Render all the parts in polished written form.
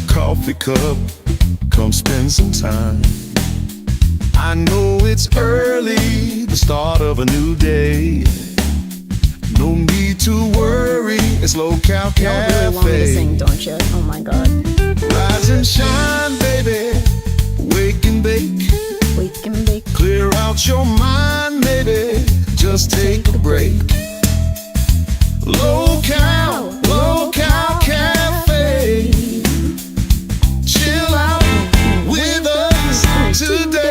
Coffee cup, come spend some time. I know it's early, the start of a new day. No need to worry, it's Low-Cal Cafe. You really want me to sing, don't you? Oh my god. Rise and shine, baby. Wake and bake. Wake and bake. Clear out your mind, maybe. Just take a break. Low-Cal, Low-Cal Cafe. Chill out with us today.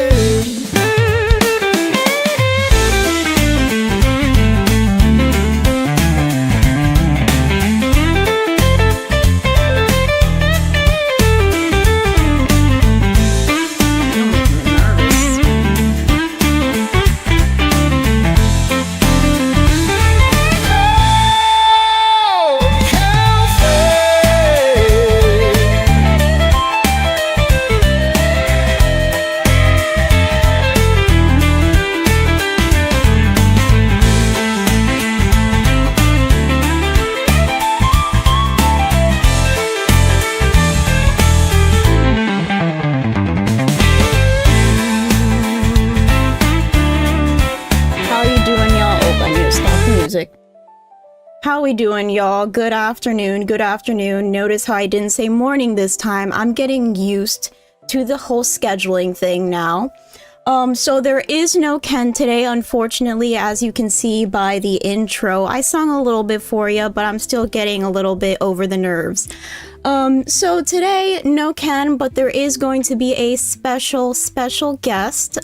How we doing, y'all? Good afternoon, good afternoon. Notice how I didn't say morning this time. I'm getting used to the whole scheduling thing now. So there is no Ken today, unfortunately, as you can see by the intro. I sung a little bit for you, but I'm still getting a little bit over the nerves. So today, no Ken, but there is going to be a special guest.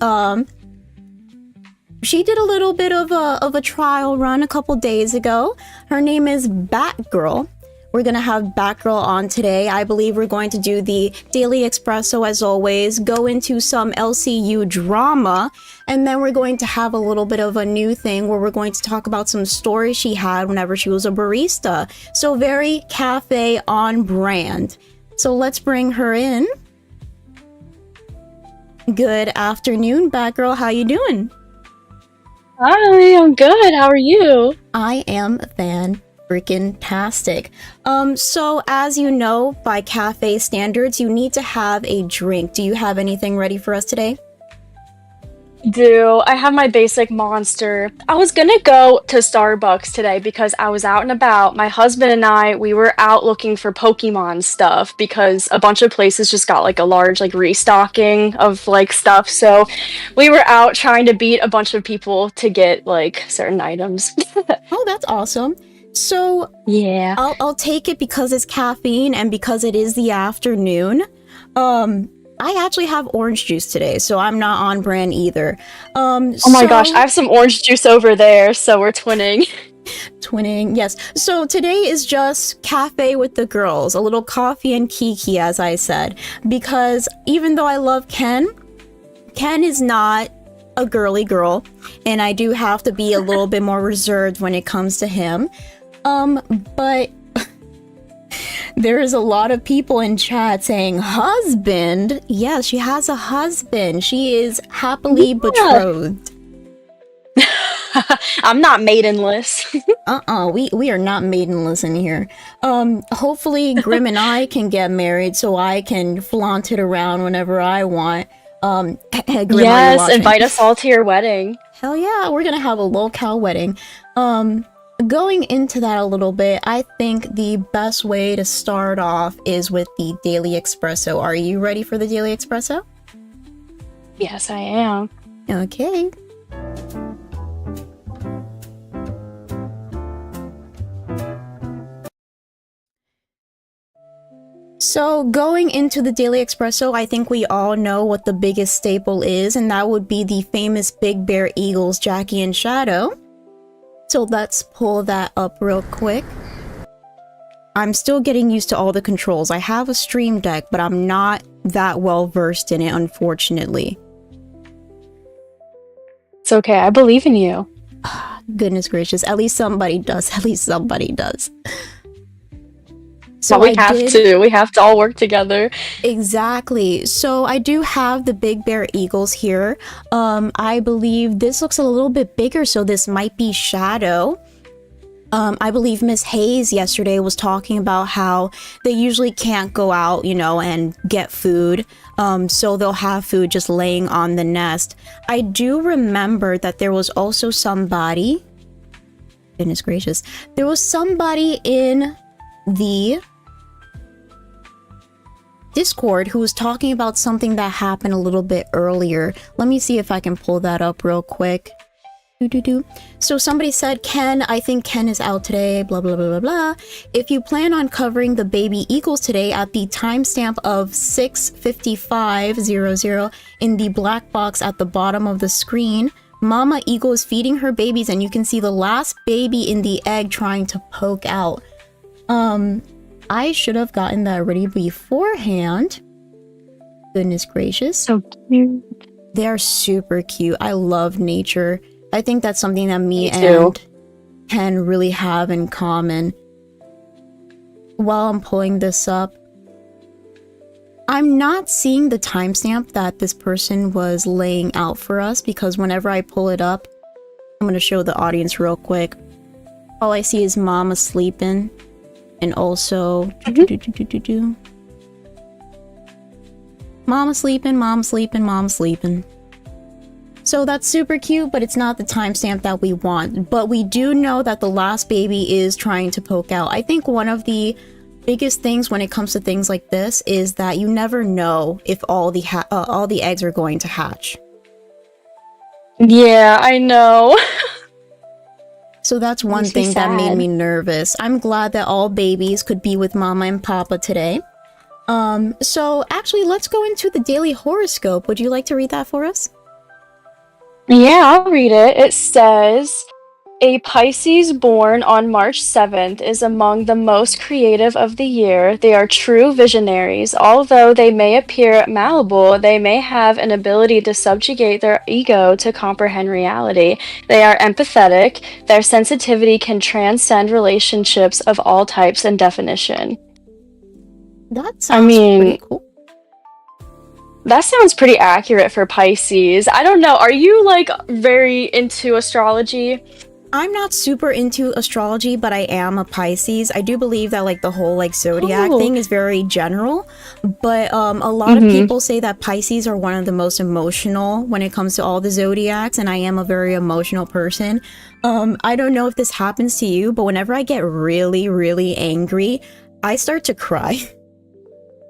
She did a little bit of a trial run a couple days ago. Her name is Batgirl. We're gonna have Batgirl on today. I believe we're going to do the Daily Espresso as always, go into some LCU drama, and then we're going to have a little bit of a new thing where we're going to talk about some stories she had whenever she was a barista. So very cafe on brand. So let's bring her in. Good afternoon, Batgirl. How you doing? Hi, I'm good. How are you? I am fan-freaking-tastic. So as you know, by cafe standards, you need to have a drink. Do you have anything ready for us today? I have my basic Monster. I was gonna go to Starbucks today because I was out and about. My husband and I, we were out looking for Pokemon stuff because a bunch of places just got like a large like restocking of like stuff. So we were out trying to beat a bunch of people to get like certain items. Oh, that's awesome. So yeah, I'll take it because it's caffeine and because it is the afternoon. I actually have orange juice today, so I'm not on brand either. Oh my gosh, I have some orange juice over there, so we're twinning. Twinning, yes. So today is just cafe with the girls, a little coffee and Kiki, as I said, because even though I love Ken is not a girly girl, and I do have to be a little bit more reserved when it comes to him. But there is a lot of people in chat saying, husband? Yeah, she has a husband. She is happily betrothed. I'm not maidenless. We are not maidenless in here. Hopefully Grim and I can get married so I can flaunt it around whenever I want. Grim, yes, invite us all to your wedding. Hell yeah, we're gonna have a Low-Cal wedding. Going into that a little bit, I think the best way to start off is with the Daily Espresso. Are you ready for the Daily Espresso? Yes, I am. Okay. So going into the Daily Espresso, I think we all know what the biggest staple is, and that would be the famous Big Bear Eagles, Jackie and Shadow. So let's pull that up real quick. I'm still getting used to all the controls. I have a Stream Deck, but I'm not that well versed in it, unfortunately. It's okay. I believe in you. Goodness gracious, at least somebody does. At least somebody does. So we have to all work together. Exactly. So I do have the Big Bear Eagles here. I believe this looks a little bit bigger, so this might be Shadow. I believe Miss Hayes yesterday was talking about how they usually can't go out, and get food. So they'll have food just laying on the nest. I do remember that there was also somebody, goodness gracious, there was somebody in the Discord who was talking about something that happened a little bit earlier. Let me see if I can pull that up real quick. So somebody said, Ken, I think Ken is out today, blah, blah, blah, blah, blah. If you plan on covering the baby eagles today at the timestamp of 6:55:00 in the black box at the bottom of the screen, Mama Eagle is feeding her babies and you can see the last baby in the egg trying to poke out. I should have gotten that ready beforehand. Goodness gracious. So cute. They are super cute. I love nature. I think that's something that me too. and Ken really have in common. While I'm pulling this up, I'm not seeing the timestamp that this person was laying out for us, because whenever I pull it up, I'm going to show the audience real quick. All I see is Mama sleeping, and also Mama sleeping, Mom sleeping, Mom sleeping. So that's super cute, but it's not the timestamp that we want. But we do know that the last baby is trying to poke out. I think one of the biggest things when it comes to things like this is that you never know if all the eggs are going to hatch. Yeah, I know. So that's one thing that made me nervous. I'm glad that all babies could be with Mama and Papa today. So actually, let's go into the daily horoscope. Would you like to read that for us? Yeah, I'll read it. It says, a Pisces born on March 7th is among the most creative of the year. They are true visionaries. Although they may appear malleable, they may have an ability to subjugate their ego to comprehend reality. They are empathetic. Their sensitivity can transcend relationships of all types and definition. That sounds pretty cool. That sounds pretty accurate for Pisces. I don't know. Are you very into astrology? I'm not super into astrology, but I am a Pisces. I do believe that the whole zodiac thing is very general, but a lot of people say that Pisces are one of the most emotional when it comes to all the zodiacs, and I am a very emotional person. I don't know if this happens to you, but whenever I get really, really angry, I start to cry.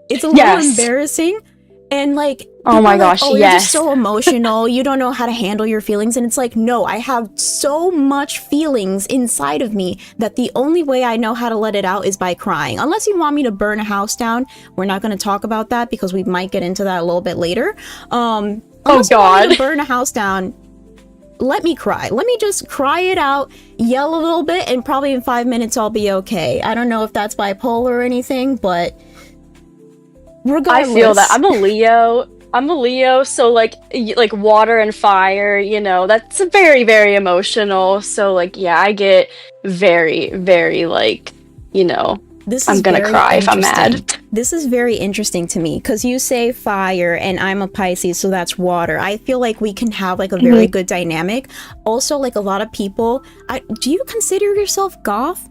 It's a little embarrassing. And oh my gosh, you're yes. just so emotional, you don't know how to handle your feelings. And it's no, I have so much feelings inside of me that the only way I know how to let it out is by crying. Unless you want me to burn a house down. We're not going to talk about that because we might get into that a little bit later. Oh God. You want me to burn a house down, let me cry. Let me just cry it out, yell a little bit, and probably in 5 minutes I'll be okay. I don't know if that's bipolar or anything, but regardless. I feel that. I'm a Leo, so like water and fire, that's very, very emotional. So yeah, I get very, very I'm gonna cry if I'm mad. This is very interesting to me because you say fire and I'm a Pisces, so that's water. I feel like we can have a very good dynamic. Also, a lot of people, do you consider yourself goth?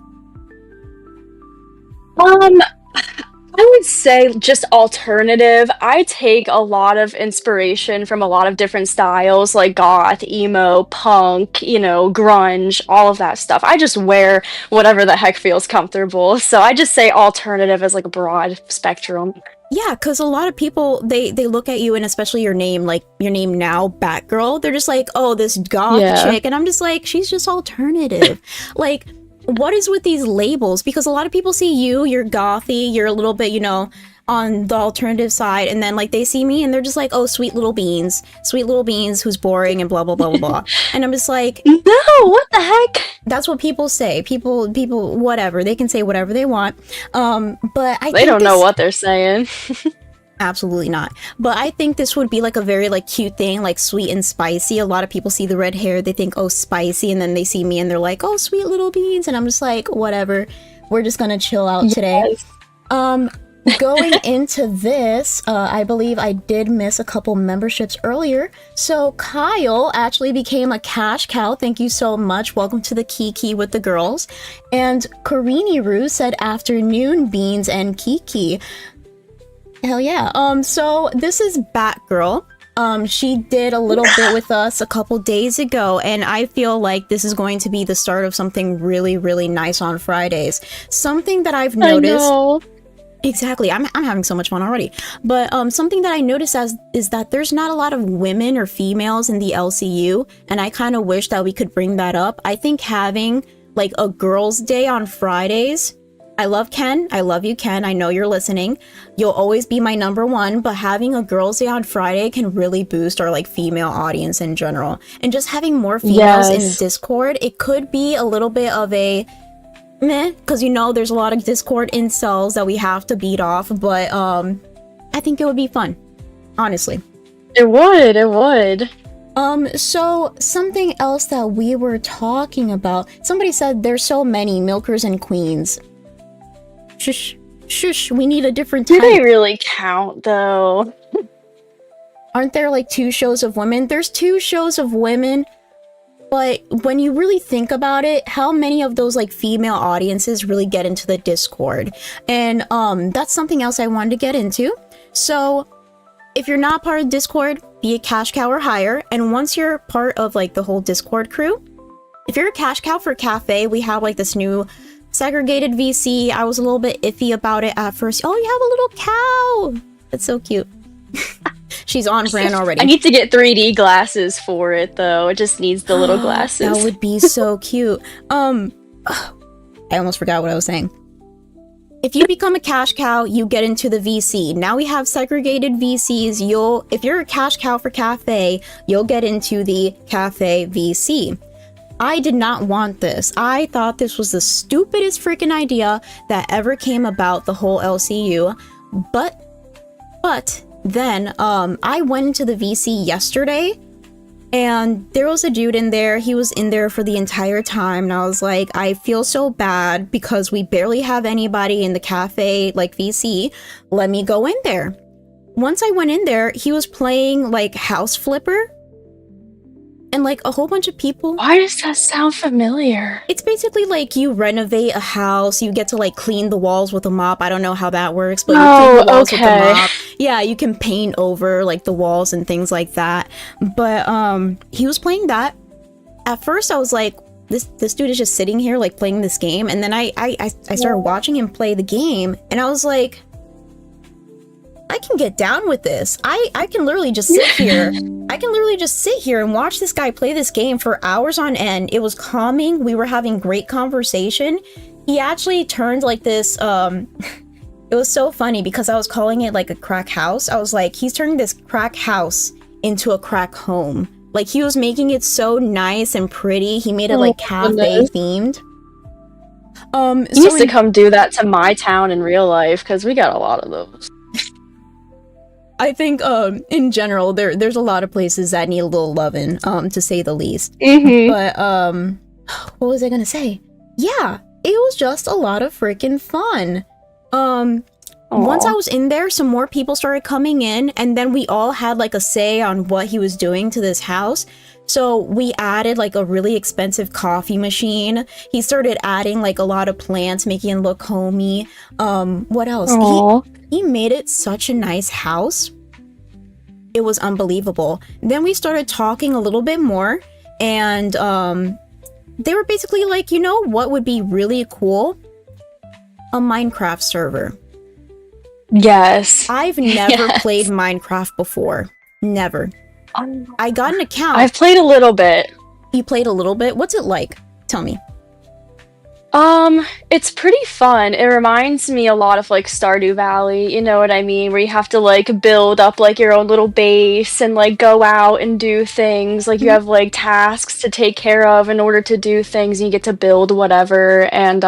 I would say just alternative. I take a lot of inspiration from a lot of different styles, like goth, emo, punk, grunge, all of that stuff. I just wear whatever the heck feels comfortable. So I just say alternative as a broad spectrum. Yeah, because a lot of people, they look at you, and especially your name, your name now, Batgirl, they're just oh, this goth chick. And I'm just she's just alternative. What is with these labels? Because a lot of people see you're gothy, you're a little bit, on the alternative side, and then they see me and they're just oh, sweet little beans who's boring and blah blah blah blah blah. And I'm just no, what the heck? That's what people say. People whatever, they can say whatever they want. But I they don't know what they're saying. Absolutely not. But I think this would be like a very like cute thing, like sweet and spicy. A lot of people see the red hair, they think, oh, spicy, and then they see me and they're like, oh, sweet little beans, and I'm just like, whatever. We're just gonna chill out today. Yes. Going into this, I believe I did miss a couple memberships earlier. So Kyle actually became a cash cow. Thank you so much. Welcome to the Kiki with the girls. And Karini Roo said afternoon beans and Kiki. Hell yeah. So this is Batgirl. She did a little bit with us a couple days ago, and I feel like this is going to be the start of something really, really nice on Fridays. Something that I've noticed. I know. Exactly. I'm having so much fun already. But something that I noticed is that there's not a lot of women or females in the LCU, and I kind of wish that we could bring that up. I think having like a girls' day on Fridays. I love Ken. I love you, Ken. I know you're listening. You'll always be my number one, but having a girls' day on Friday can really boost our like female audience in general. And just having more females in Discord, it could be a little bit of a meh, because you know there's a lot of Discord incels that we have to beat off, but I think it would be fun, honestly. It would. So something else that we were talking about, somebody said there's so many milkers and queens. Shush, we need a different type. Do they really count though? Aren't there like 2 shows of women? There's 2 shows of women. But when you really think about it, how many of those like female audiences really get into the Discord? And that's something else I wanted to get into. So if you're not part of Discord, be a cash cow or higher. And once you're part of like the whole Discord crew, if you're a cash cow for Cafe, we have like this new segregated VC. I was a little bit iffy about it at first. Oh, you have a little cow. That's so cute. She's on brand already. I need to get 3D glasses for it though. It just needs the little glasses. That would be so cute. I almost forgot what I was saying. If you become a cash cow, you get into the VC. Now we have segregated VCs. If you're a cash cow for Cafe, you'll get into the Cafe VC. I did not want this. I thought this was the stupidest freaking idea that ever came about the whole LCU. But then I went into the VC yesterday, and there was a dude in there. He was in there for the entire time, and I was like, I feel so bad because we barely have anybody in the Cafe like VC. Let me go in there. Once I went in there, he was playing like House Flipper. And like a whole bunch of people. Why does that sound familiar? It's basically like you renovate a house, you get to like clean the walls with a mop. I don't know how that works, but you clean the walls with a mop. Yeah, you can paint over like the walls and things like that. But he was playing that. At first I was like, this dude is just sitting here like playing this game, and then I started watching him play the game, and I was like, I can get down with this. I can literally just sit here. I can literally just sit here and watch this guy play this game for hours on end. It was calming. We were having great conversation. He actually turned like this, it was so funny because I was calling it like a crack house. I was like, he's turning this crack house into a crack home. Like he was making it so nice and pretty. He made it like cafe themed. He needs to come do that to my town in real life because we got a lot of those. I think in general there's a lot of places that need a little loving, to say the least. But what was I gonna say? Yeah, it was just a lot of freaking fun. Once I was in there, some more people started coming in, and then we all had like a say on what he was doing to this house. So we added like a really expensive coffee machine. He started adding like a lot of plants, making it look homey. What else? He made it such a nice house. It was unbelievable. Then we started talking a little bit more, and they were basically like, you know what would be really cool? A Minecraft server. Yes. I've never played Minecraft before. Never. I got an account. I've played a little bit. You played a little bit? What's it like? Tell me. It's pretty fun. It reminds me a lot of like Stardew Valley, you know what I mean? Where you have to like build up like your own little base and like go out and do things. Like you Mhm. have like tasks to take care of in order to do things and you get to build whatever. And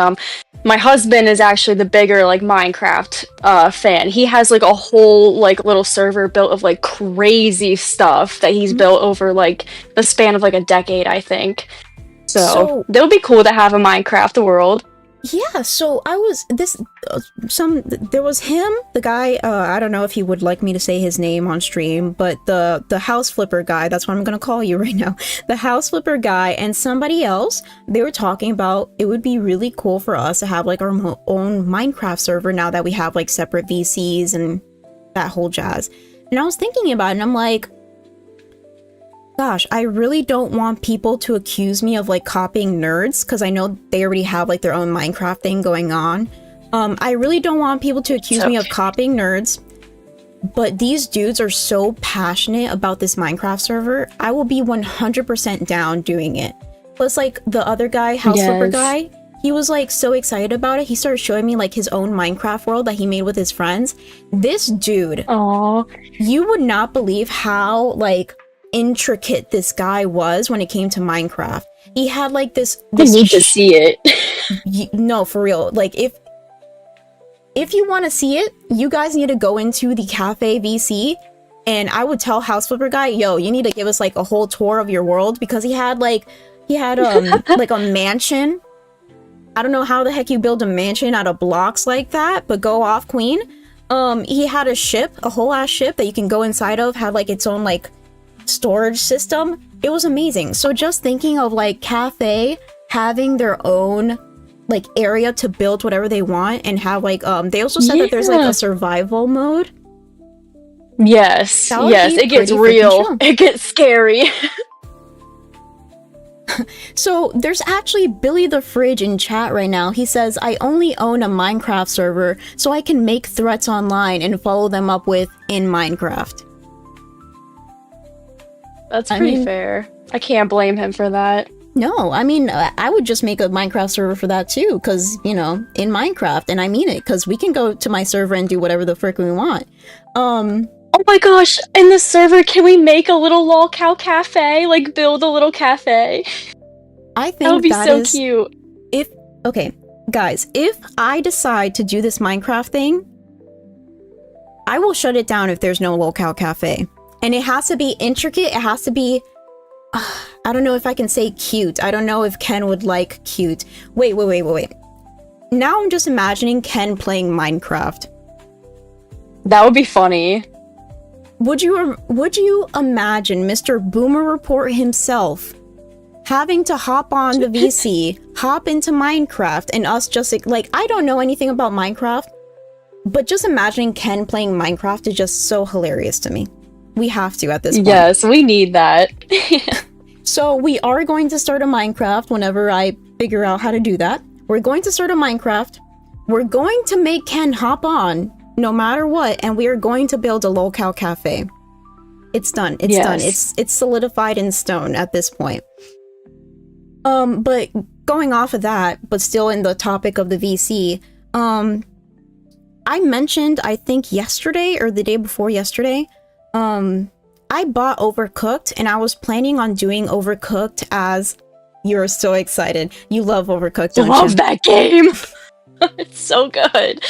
my husband is actually the bigger like Minecraft fan. He has like a whole like little server built of like crazy stuff that he's built over like the span of like a decade, I think. So So that would be cool to have a Minecraft world. yeah, so I was this there was him, the guy, I don't know if he would like me to say his name on stream, but the house flipper guy, that's what I'm gonna call you right now. The house flipper guy and somebody else, they were talking about it would be really cool for us to have like our own Minecraft server now that we have like separate VCs and that whole jazz. And I was thinking about it and I'm like, gosh, I really don't want people to accuse me of like copying nerds because I know they already have like their own Minecraft thing going on. I really don't want people to accuse me of copying nerds, but these dudes are so passionate about this Minecraft server. I will be 100% down doing it. Plus, like the other guy, House Flipper guy, he was like so excited about it. He started showing me like his own Minecraft world that he made with his friends. This dude, you would not believe how like intricate this guy was when it came to Minecraft. He had like this I need to see it. no, for real. Like if you want to see it, you guys need to go into the cafe VC and I would tell House Flipper guy, yo, you need to give us like a whole tour of your world because he had like like a mansion. I don't know how the heck you build a mansion out of blocks like that, but go off, queen. He had a ship, a whole ass ship that you can go inside of, had like its own like storage system. It was amazing. So just thinking of like cafe having their own like area to build whatever they want and have like they also said that there's like a survival mode. Yes, it gets real. It gets scary. So there's actually Billy the Fridge in chat right now. He says, I only own a Minecraft server so I can make threats online and follow them up with in Minecraft. That's pretty fair. I can't blame him for that. No, I mean, I would just make a Minecraft server for that too, because, you know, in Minecraft, and I mean it, because we can go to my server and do whatever the frick we want. Oh my gosh, in the server, can we make a little lolcow cafe? Like, build a little cafe? I think that would be so cute. Okay, guys, if I decide to do this Minecraft thing, I will shut it down if there's no lolcow cafe. And it has to be intricate, it has to be... I don't know if I can say cute. I don't know if Ken would like cute. Wait. Now I'm just imagining Ken playing Minecraft. That would be funny. Would you imagine Mr. Boomer Report himself having to hop on the VC, hop into Minecraft, and us just like, I don't know anything about Minecraft, but just imagining Ken playing Minecraft is just so hilarious to me. We have to at this point. Yes, we need that. So we are going to start a Minecraft whenever I figure out how to do that. We're going to start a Minecraft. We're going to make Ken hop on no matter what, and we are going to build a lolcow cafe. It's done. It's done. It's solidified in stone at this point. But going off of that, but still in the topic of the VC, I mentioned, I think yesterday or the day before yesterday, I bought Overcooked and I was planning on doing Overcooked as... You're so excited. You love Overcooked, don't you? I love that game! It's so good.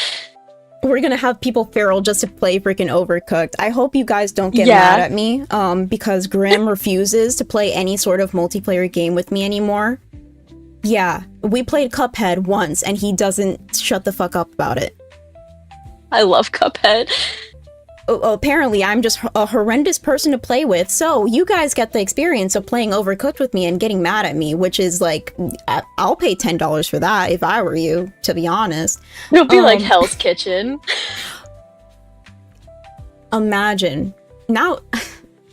We're gonna have people feral just to play freaking Overcooked. I hope you guys don't get mad at me, because Grim refuses to play any sort of multiplayer game with me anymore. Yeah, we played Cuphead once and he doesn't shut the fuck up about it. I love Cuphead. Apparently I'm just a horrendous person to play with, so you guys get the experience of playing Overcooked with me and getting mad at me, which is like, I'll pay $10 for that if I were you, to be honest. It'll be like Hell's Kitchen. Imagine. Now,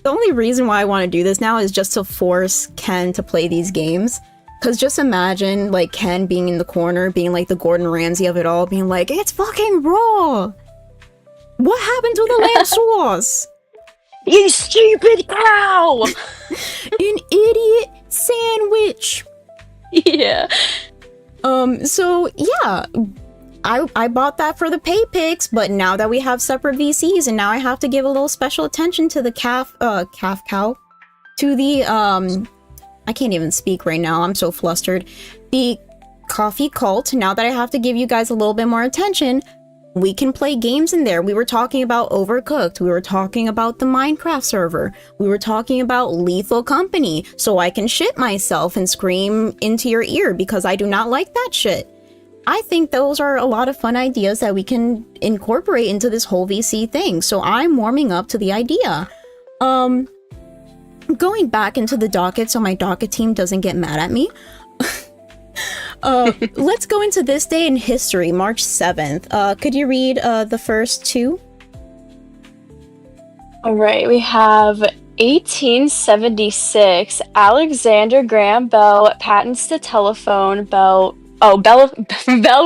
the only reason why I want to do this now is just to force Ken to play these games. Because just imagine, like, Ken being in the corner, being like the Gordon Ramsay of it all, being like, it's fucking raw! What happened to the lamb sauce? You stupid cow! An idiot sandwich! Yeah. So yeah, I bought that for the pay picks, but now that we have separate VCs, and now I have to give a little special attention to the calf cow, to the I can't even speak right now. I'm so flustered. The coffee cult. Now that I have to give you guys a little bit more attention, we can play games in there. We were talking about Overcooked. We were talking about the Minecraft server. We were talking about Lethal Company, so I can shit myself and scream into your ear because I do not like that shit. I think those are a lot of fun ideas that we can incorporate into this whole VC thing. So I'm warming up to the idea. Going back into the docket so my docket team doesn't get mad at me. Let's go into this day in history, March 7th. Could you read the first two? All right, we have 1876. Alexander Graham Bell patents the telephone. Bell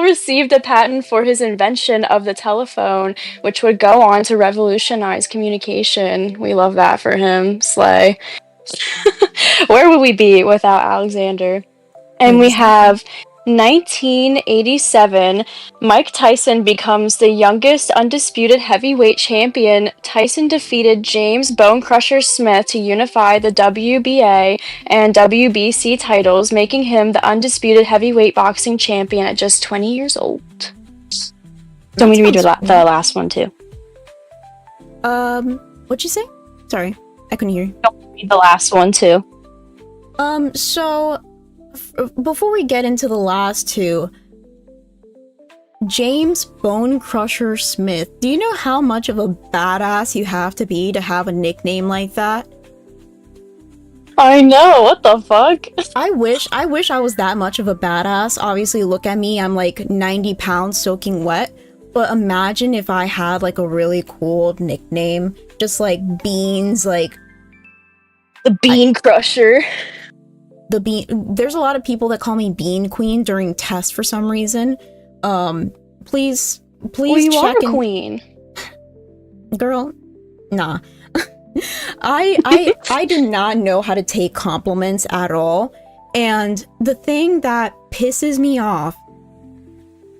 received a patent for his invention of the telephone, which would go on to revolutionize communication. We love that for him. Slay. Where would we be without Alexander? And we have 1987. Mike Tyson becomes the youngest undisputed heavyweight champion. Tyson defeated James Bone Crusher Smith to unify the WBA and WBC titles, making him the undisputed heavyweight boxing champion at just 20 years old. Don't we read the last one too? What'd you say? Sorry, I couldn't hear you. Don't read the last one too. So before we get into the last two, James Bone Crusher Smith. Do you know how much of a badass you have to be to have a nickname like that? I know, what the fuck? I wish I was that much of a badass. Obviously, look at me, I'm like 90 pounds soaking wet. But imagine if I had like a really cool nickname, just like Beans, like the Bean Crusher. The Bean. There's a lot of people that call me Bean Queen during tests for some reason. Please well, you check are a queen, girl. Nah. I do not know how to take compliments at all. And the thing that pisses me off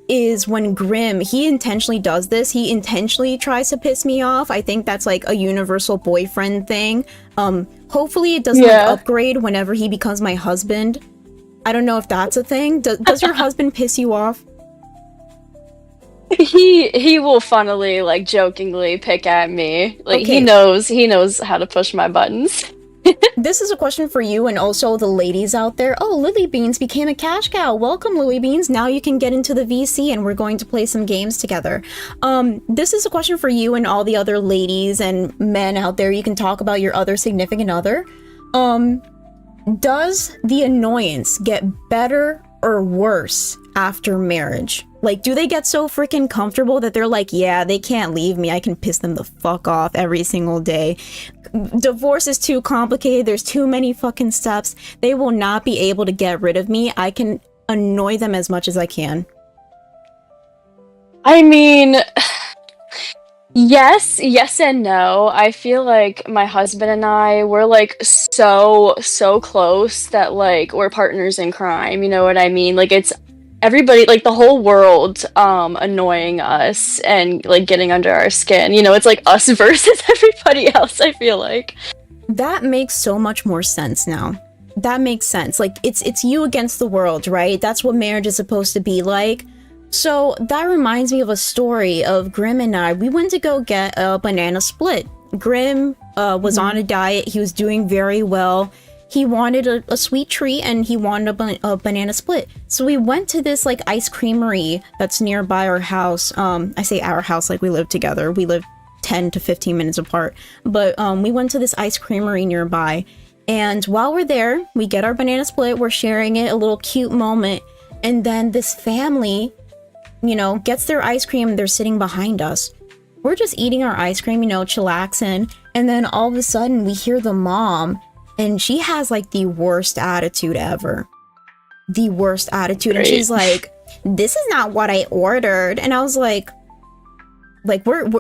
is when Grimm, he intentionally does this. He intentionally tries to piss me off. I think that's like a universal boyfriend thing. Hopefully it doesn't like, upgrade whenever he becomes my husband. I don't know if that's a thing. Does your husband piss you off? He will funnily, like, jokingly pick at me. Like, Okay. he knows how to push my buttons. This is a question for you and also the ladies out there. Oh, Lily Beans became a cash cow. Welcome, Lily Beans. Now you can get into the VC and we're going to play some games together. This is a question for you and all the other ladies and men out there. You can talk about your other significant other. Does the annoyance get better or worse after marriage? Like, do they get so freaking comfortable that they're like, yeah, they can't leave me. I can piss them the fuck off every single day. Divorce is too complicated. There's too many fucking steps. They will not be able to get rid of me. I can annoy them as much as I can. I mean, yes and no. I feel like my husband and I, we're like so close that like we're partners in crime. You know what I mean? Like it's everybody, like the whole world annoying us and like getting under our skin. You know, it's like us versus everybody else, I feel like. That makes so much more sense now. That makes sense. Like it's you against the world, right? That's what marriage is supposed to be like. So that reminds me of a story of Grimm and I. We went to go get a banana split. Grimm was on a diet. He was doing very well. He wanted a sweet treat and he wanted a banana split. So we went to this like ice creamery that's nearby our house. I say our house like we live together. We live 10 to 15 minutes apart. But we went to this ice creamery nearby. And while we're there, we get our banana split. We're sharing it, a little cute moment. And then this family, you know, gets their ice cream and they're sitting behind us. We're just eating our ice cream, you know, chillaxing. And then all of a sudden we hear the mom. And she has like the worst attitude ever. The worst attitude. Great. And she's like, this is not what I ordered. And I was like we're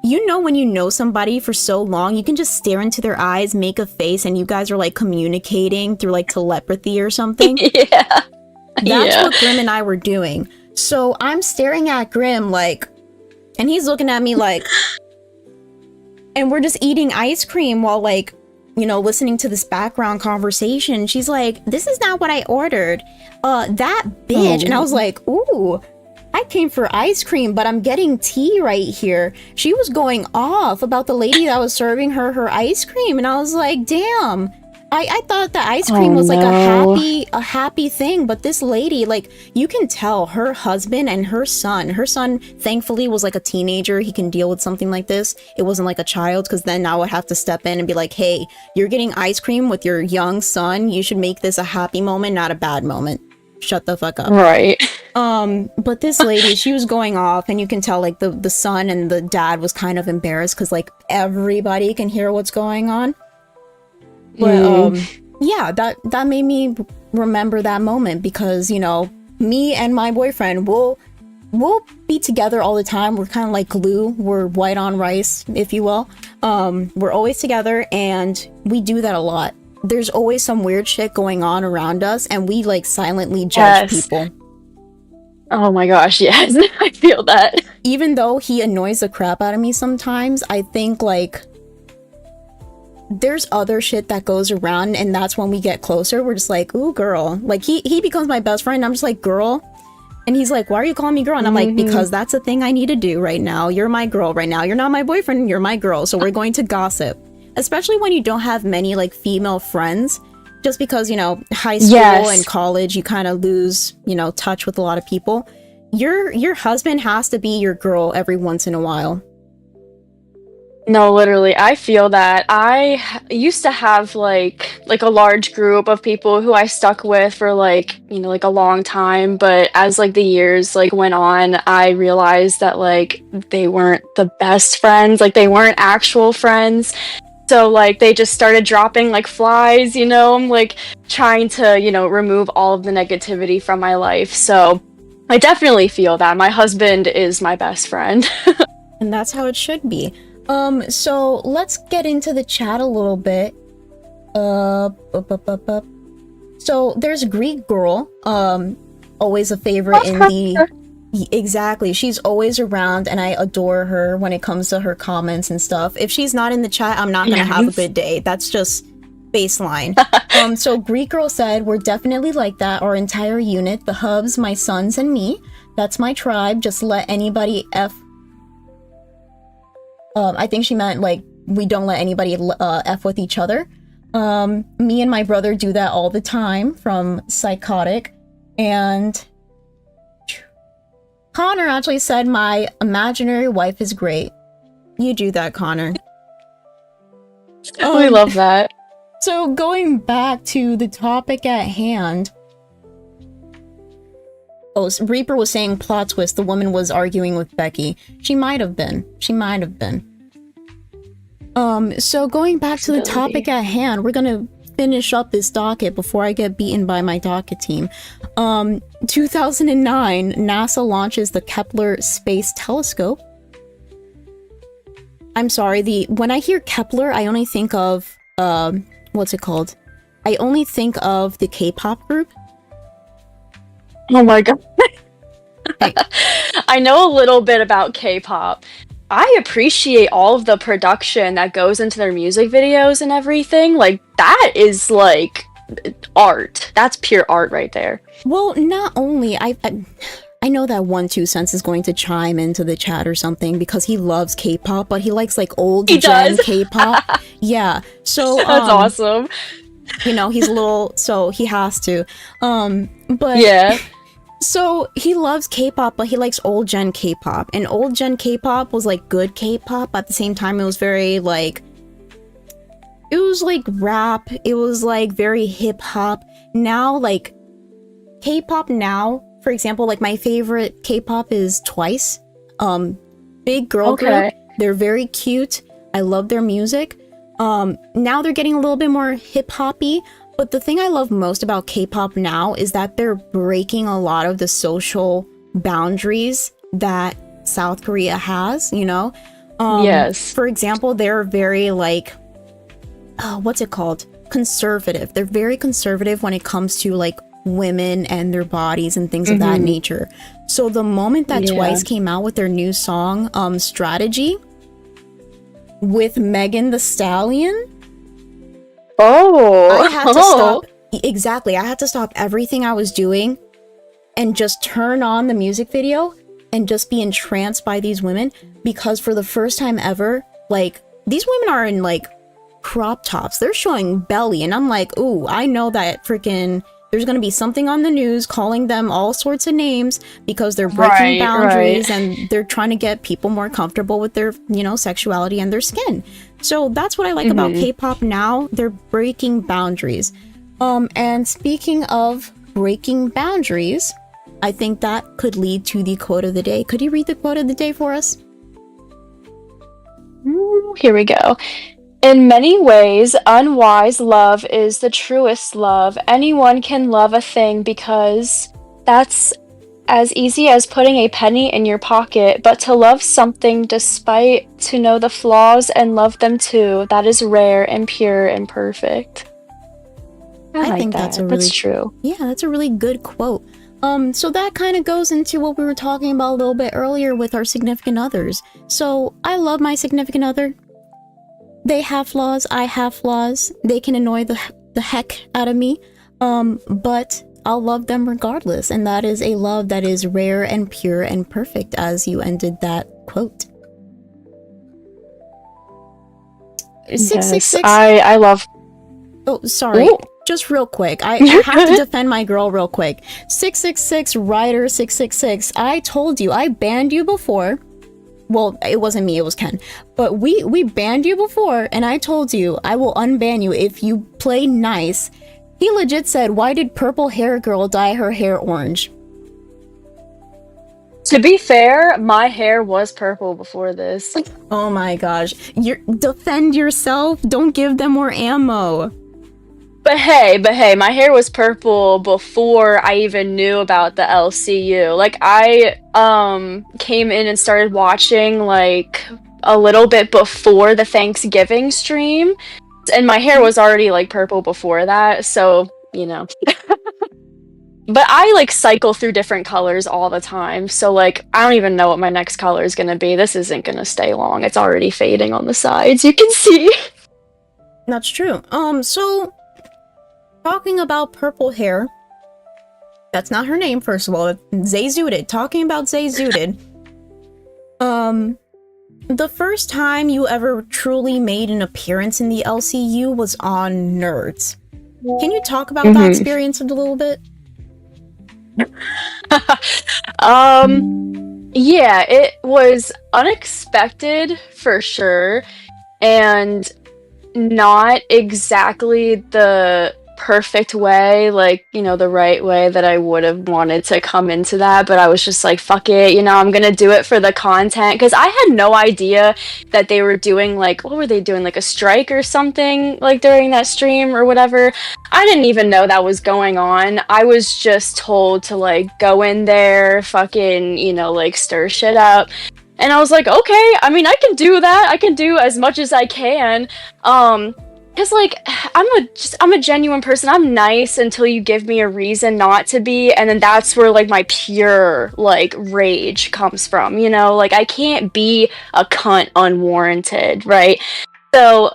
you know, when you know somebody for so long, you can just stare into their eyes, make a face, and you guys are like communicating through like telepathy or something. Yeah. That's Yeah. what Grim and I were doing. So I'm staring at Grim like, and he's looking at me like, and we're just eating ice cream while like, you know, listening to this background conversation. She's like, this is not what I ordered. That bitch. And I was like, ooh, I came for ice cream, but I'm getting tea right here. She was going off about the lady that was serving her ice cream. And I was like, damn. I thought the ice cream was like a happy thing, but this lady, like, you can tell her husband and her son thankfully was like a teenager. He can deal with something like this. It wasn't like a child, because then I would have to step in and be like, hey, you're getting ice cream with your young son. You should make this a happy moment, not a bad moment. Shut the fuck up. Right. But this lady, she was going off, and you can tell like the son and the dad was kind of embarrassed because like everybody can hear what's going on. But yeah, that made me remember that moment, because, you know, me and my boyfriend we'll be together all the time. We're kind of like glue. We're white on rice, if you will. We're always together, and we do that a lot. There's always some weird shit going on around us, and we like silently judge people. Oh my gosh, yes. I feel that. Even though he annoys the crap out of me sometimes, I think like there's other shit that goes around, and that's when we get closer. We're just like, ooh, girl. Like he becomes my best friend. I'm just like, girl. And he's like, why are you calling me girl? And I'm like, because that's a thing I need to do right now. You're my girl right now. You're not my boyfriend. You're my girl. So we're going to gossip. Especially when you don't have many like female friends. Just because, you know, high school and college, you kind of lose, you know, touch with a lot of people. Your husband has to be your girl every once in a while. No, literally, I feel that. I used to have like a large group of people who I stuck with for like, you know, like a long time, but as like the years like went on, I realized that like they weren't the best friends, like they weren't actual friends. So like they just started dropping like flies, you know. I'm like trying to, you know, remove all of the negativity from my life. So I definitely feel that. My husband is my best friend. And that's how it should be. So let's get into the chat a little bit. So there's Greek girl, always a favorite in the... Exactly, she's always around, and I adore her when it comes to her comments and stuff. If she's not in the chat, I'm not gonna have a good day. That's just baseline. So Greek girl said, we're definitely like that, our entire unit, the hubs, my sons, and me. That's my tribe, just let anybody I think she meant like we don't let anybody F with each other. Me and my brother do that all the time, from Psychotic. And Connor actually said my imaginary wife is great. You do that, Connor. We love that. So going back to the topic at hand. Oh, Reaper was saying plot twist. The woman was arguing with Becky. She might have been. So going back to the topic at hand, we're gonna finish up this docket before I get beaten by my docket team. 2009, NASA launches the Kepler Space Telescope. I'm sorry, when I hear Kepler, I only think of, what's it called? I only think of the K-pop group. Oh my god. Hey. I know a little bit about K-pop. I appreciate all of the production that goes into their music videos and everything. Like, that is like art. That's pure art right there. Well, not only I know that 1-2 Cents is going to chime into the chat or something because he loves K-pop, but he likes like old gen K-pop. Yeah, so that's awesome. You know, he's a little, so he has to. But yeah. So he loves K-pop, but he likes old gen K-pop, and old gen K-pop was like good K-pop. At the same time, it was very like, it was like rap. It was like very hip hop. Now, like K-pop now, for example, like my favorite K-pop is Twice. Big girl group. They're very cute. I love their music. Now they're getting a little bit more hip hoppy. But the thing I love most about K-pop now is that they're breaking a lot of the social boundaries that South Korea has, you know? Yes. For example, they're very like, what's it called? Conservative. They're very conservative when it comes to like women and their bodies and things of that nature. So the moment that Twice came out with their new song, Strategy, with Megan Thee Stallion, I had to stop. Exactly, I had to stop everything I was doing and just turn on the music video and just be entranced by these women, because for the first time ever, like, these women are in like crop tops, they're showing belly, and I'm like, ooh, I know that freaking there's gonna be something on the news calling them all sorts of names because they're breaking boundaries and they're trying to get people more comfortable with their, you know, sexuality and their skin. So that's what I like about K-pop now. They're breaking boundaries. And speaking of breaking boundaries, I think that could lead to the quote of the day. Could you read the quote of the day for us? Here we go. In many ways, unwise love is the truest love. Anyone can love a thing because that's as easy as putting a penny in your pocket, but to love something despite to know the flaws and love them too, that is rare and pure and perfect. I like think that. that's true. Yeah, that's a really good quote. So that kind of goes into what we were talking about a little bit earlier with our significant others. So I love my significant other. They have flaws, I have flaws. They can annoy the heck out of me, but I'll love them regardless. And that is a love that is rare and pure and perfect, as you ended that quote. 666. I love. Oh, sorry. Ooh. Just real quick. I have to defend my girl real quick. 666 Rider 666. I told you, I banned you before. Well, it wasn't me, it was Ken. But we banned you before, and I told you I will unban you if you play nice. He legit said, why did purple hair girl dye her hair orange? To be fair, my hair was purple before this. Oh my gosh. Defend yourself. Don't give them more ammo. But hey, my hair was purple before I even knew about the LCU. Like, I came in and started watching like a little bit before the Thanksgiving stream, and my hair was already like purple before that, so, you know. But I like cycle through different colors all the time, so like I don't even know what my next color is gonna be. This isn't gonna stay long. It's already fading on the sides, you can see. That's true. So talking about purple hair, that's not her name, first of all. Zay Zooted. Talking about Zay Zooted. The first time you ever truly made an appearance in the LCU was on Nerds. Can you talk about that experience a little bit? Yeah, it was unexpected for sure, and not exactly the perfect way, like, you know, the right way that I would have wanted to come into that, but I was just like, fuck it, you know, I'm gonna do it for the content, because I had no idea that they were doing, like, what were they doing, like a strike or something, like, during that stream or whatever. I didn't even know that was going on. I was just told to, like, go in there, fucking, you know, like, stir shit up. And I was like, okay, I mean, I can do that. I can do as much as I can. Because, like, I'm a genuine person. I'm nice until you give me a reason not to be, and then that's where, like, my pure, like, rage comes from, you know? Like, I can't be a cunt unwarranted, right? So,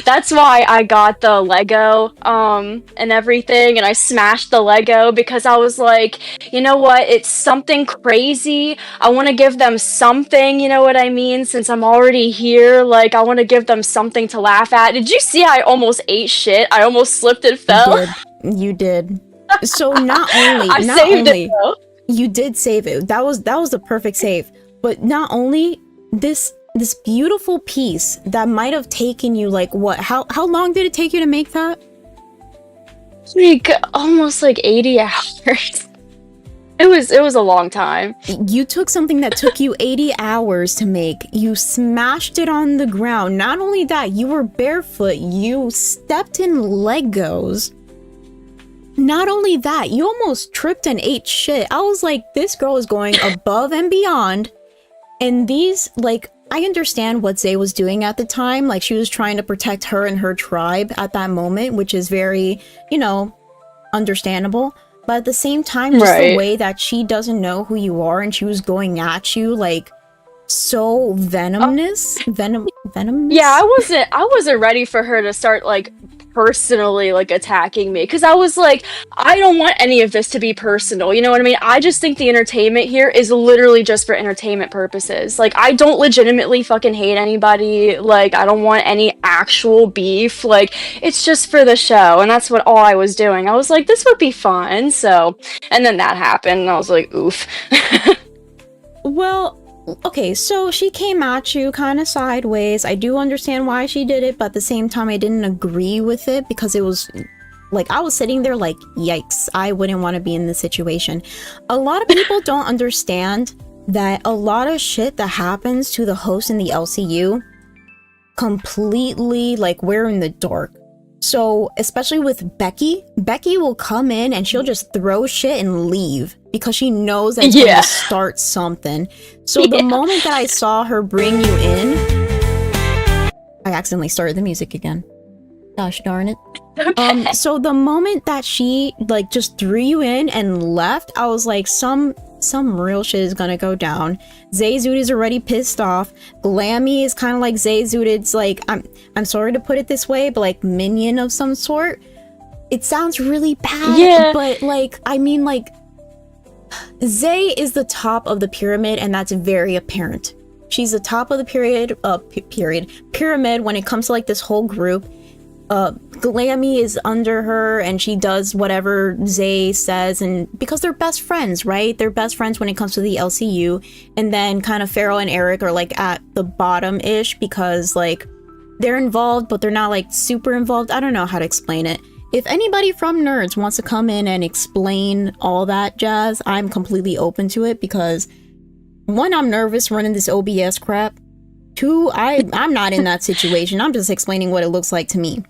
that's why I got the Lego, and everything, and I smashed the Lego, because I was like, you know what, it's something crazy, I want to give them something, you know what I mean, since I'm already here, like, I want to give them something to laugh at. Did you see I almost ate shit? I almost slipped and fell. You did. So not only, I saved it, though. You did save it. That was the perfect save. But not only this beautiful piece that might have taken you, like, what? How long did it take you to make that? Like, almost like 80 hours. It was a long time. You took something that took you 80 hours to make. You smashed it on the ground. Not only that, you were barefoot. You stepped in Legos. Not only that, you almost tripped and ate shit. I was like, this girl is going above and beyond. And these, like, I understand what Zay was doing at the time. Like, she was trying to protect her and her tribe at that moment, which is very, you know, understandable. But at the same time, just the way that she doesn't know who you are and she was going at you like so venomous. Venomous? Yeah, I wasn't ready for her to start like personally like attacking me, because I was like, I don't want any of this to be personal, you know what I mean? I just think the entertainment here is literally just for entertainment purposes. Like, I don't legitimately fucking hate anybody, like I don't want any actual beef, like it's just for the show, and that's what all I was doing. I was like, this would be fun. So, and then that happened and I was like, oof. Well, okay, so she came at you kind of sideways. I do understand why she did it, but at the same time, I didn't agree with it because it was like, I was sitting there like, yikes, I wouldn't want to be in this situation. A lot of people don't understand that a lot of shit that happens to the host in the LCU completely, like, we're in the dark. So, especially with Becky will come in and she'll just throw shit and leave because she knows that it's going to start something. So the moment that I saw her bring you in, I accidentally started the music again. Gosh darn it. Okay. So the moment that she like just threw you in and left, I was like, some real shit is gonna go down. Zayzud is already pissed off. Glammy is kind of like Zayzud's like, I'm sorry to put it this way, but like minion of some sort. It sounds really bad, but like, I mean, like, Zay is the top of the pyramid, and that's very apparent. She's the top of the pyramid when it comes to like this whole group. Glammy is under her and she does whatever Zay says, and because they're best friends, right? They're best friends when it comes to the LCU. And then kind of Farrell and Eric are like at the bottom-ish because like they're involved, but they're not like super involved. I don't know how to explain it. If anybody from Nerds wants to come in and explain all that jazz, I'm completely open to it because one, I'm nervous running this OBS crap. Two, I'm not in that situation. I'm just explaining what it looks like to me.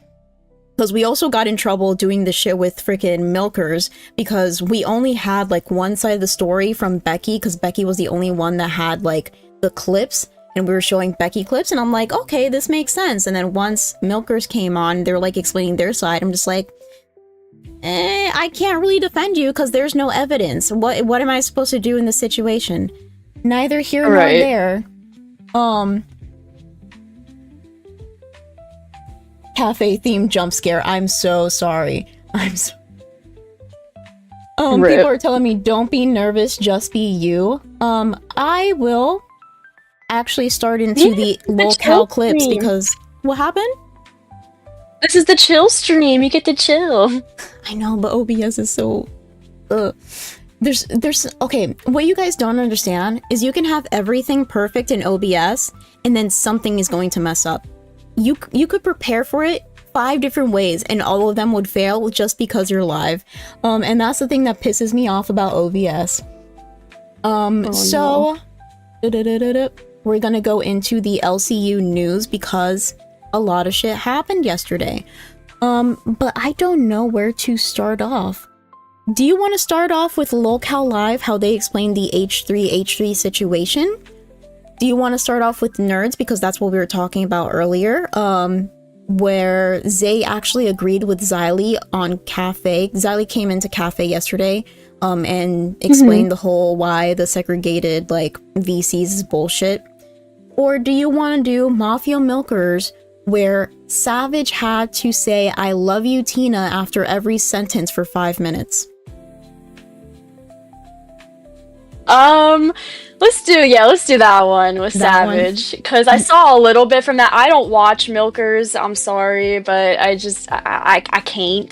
Because we also got in trouble doing this shit with freaking Milkers because we only had like one side of the story from Becky, because Becky was the only one that had like the clips, and we were showing Becky clips, and I'm like, okay, this makes sense. And then once Milkers came on, they're like explaining their side. I'm just like, I can't really defend you because there's no evidence. What am I supposed to do in this situation? Neither here nor there. Cafe themed jump scare. I'm so sorry. People are telling me don't be nervous, just be you. I will actually start into the locale clips because what happened? This is the chill stream. You get to chill. I know, but OBS is so there's okay, what you guys don't understand is you can have everything perfect in OBS and then something is going to mess up. You could prepare for it 5 different ways and all of them would fail just because you're live. And that's the thing that pisses me off about OBS. We're gonna go into the LCU news because a lot of shit happened yesterday. But I don't know where to start off. Do you want to start off with Locale Live, how they explained the H3 situation? Do you want to start off with Nerds, because that's what we were talking about earlier, where Zay actually agreed with Xylee on Cafe. Xylee came into Cafe yesterday and explained the whole why the segregated like VCs is bullshit. Or do you want to do Mafia Milkers, where Savage had to say I love you Tina after every sentence for 5 minutes? Let's do that one with Savage, because I saw a little bit from that. I don't watch Milkers, I'm sorry, but I can't.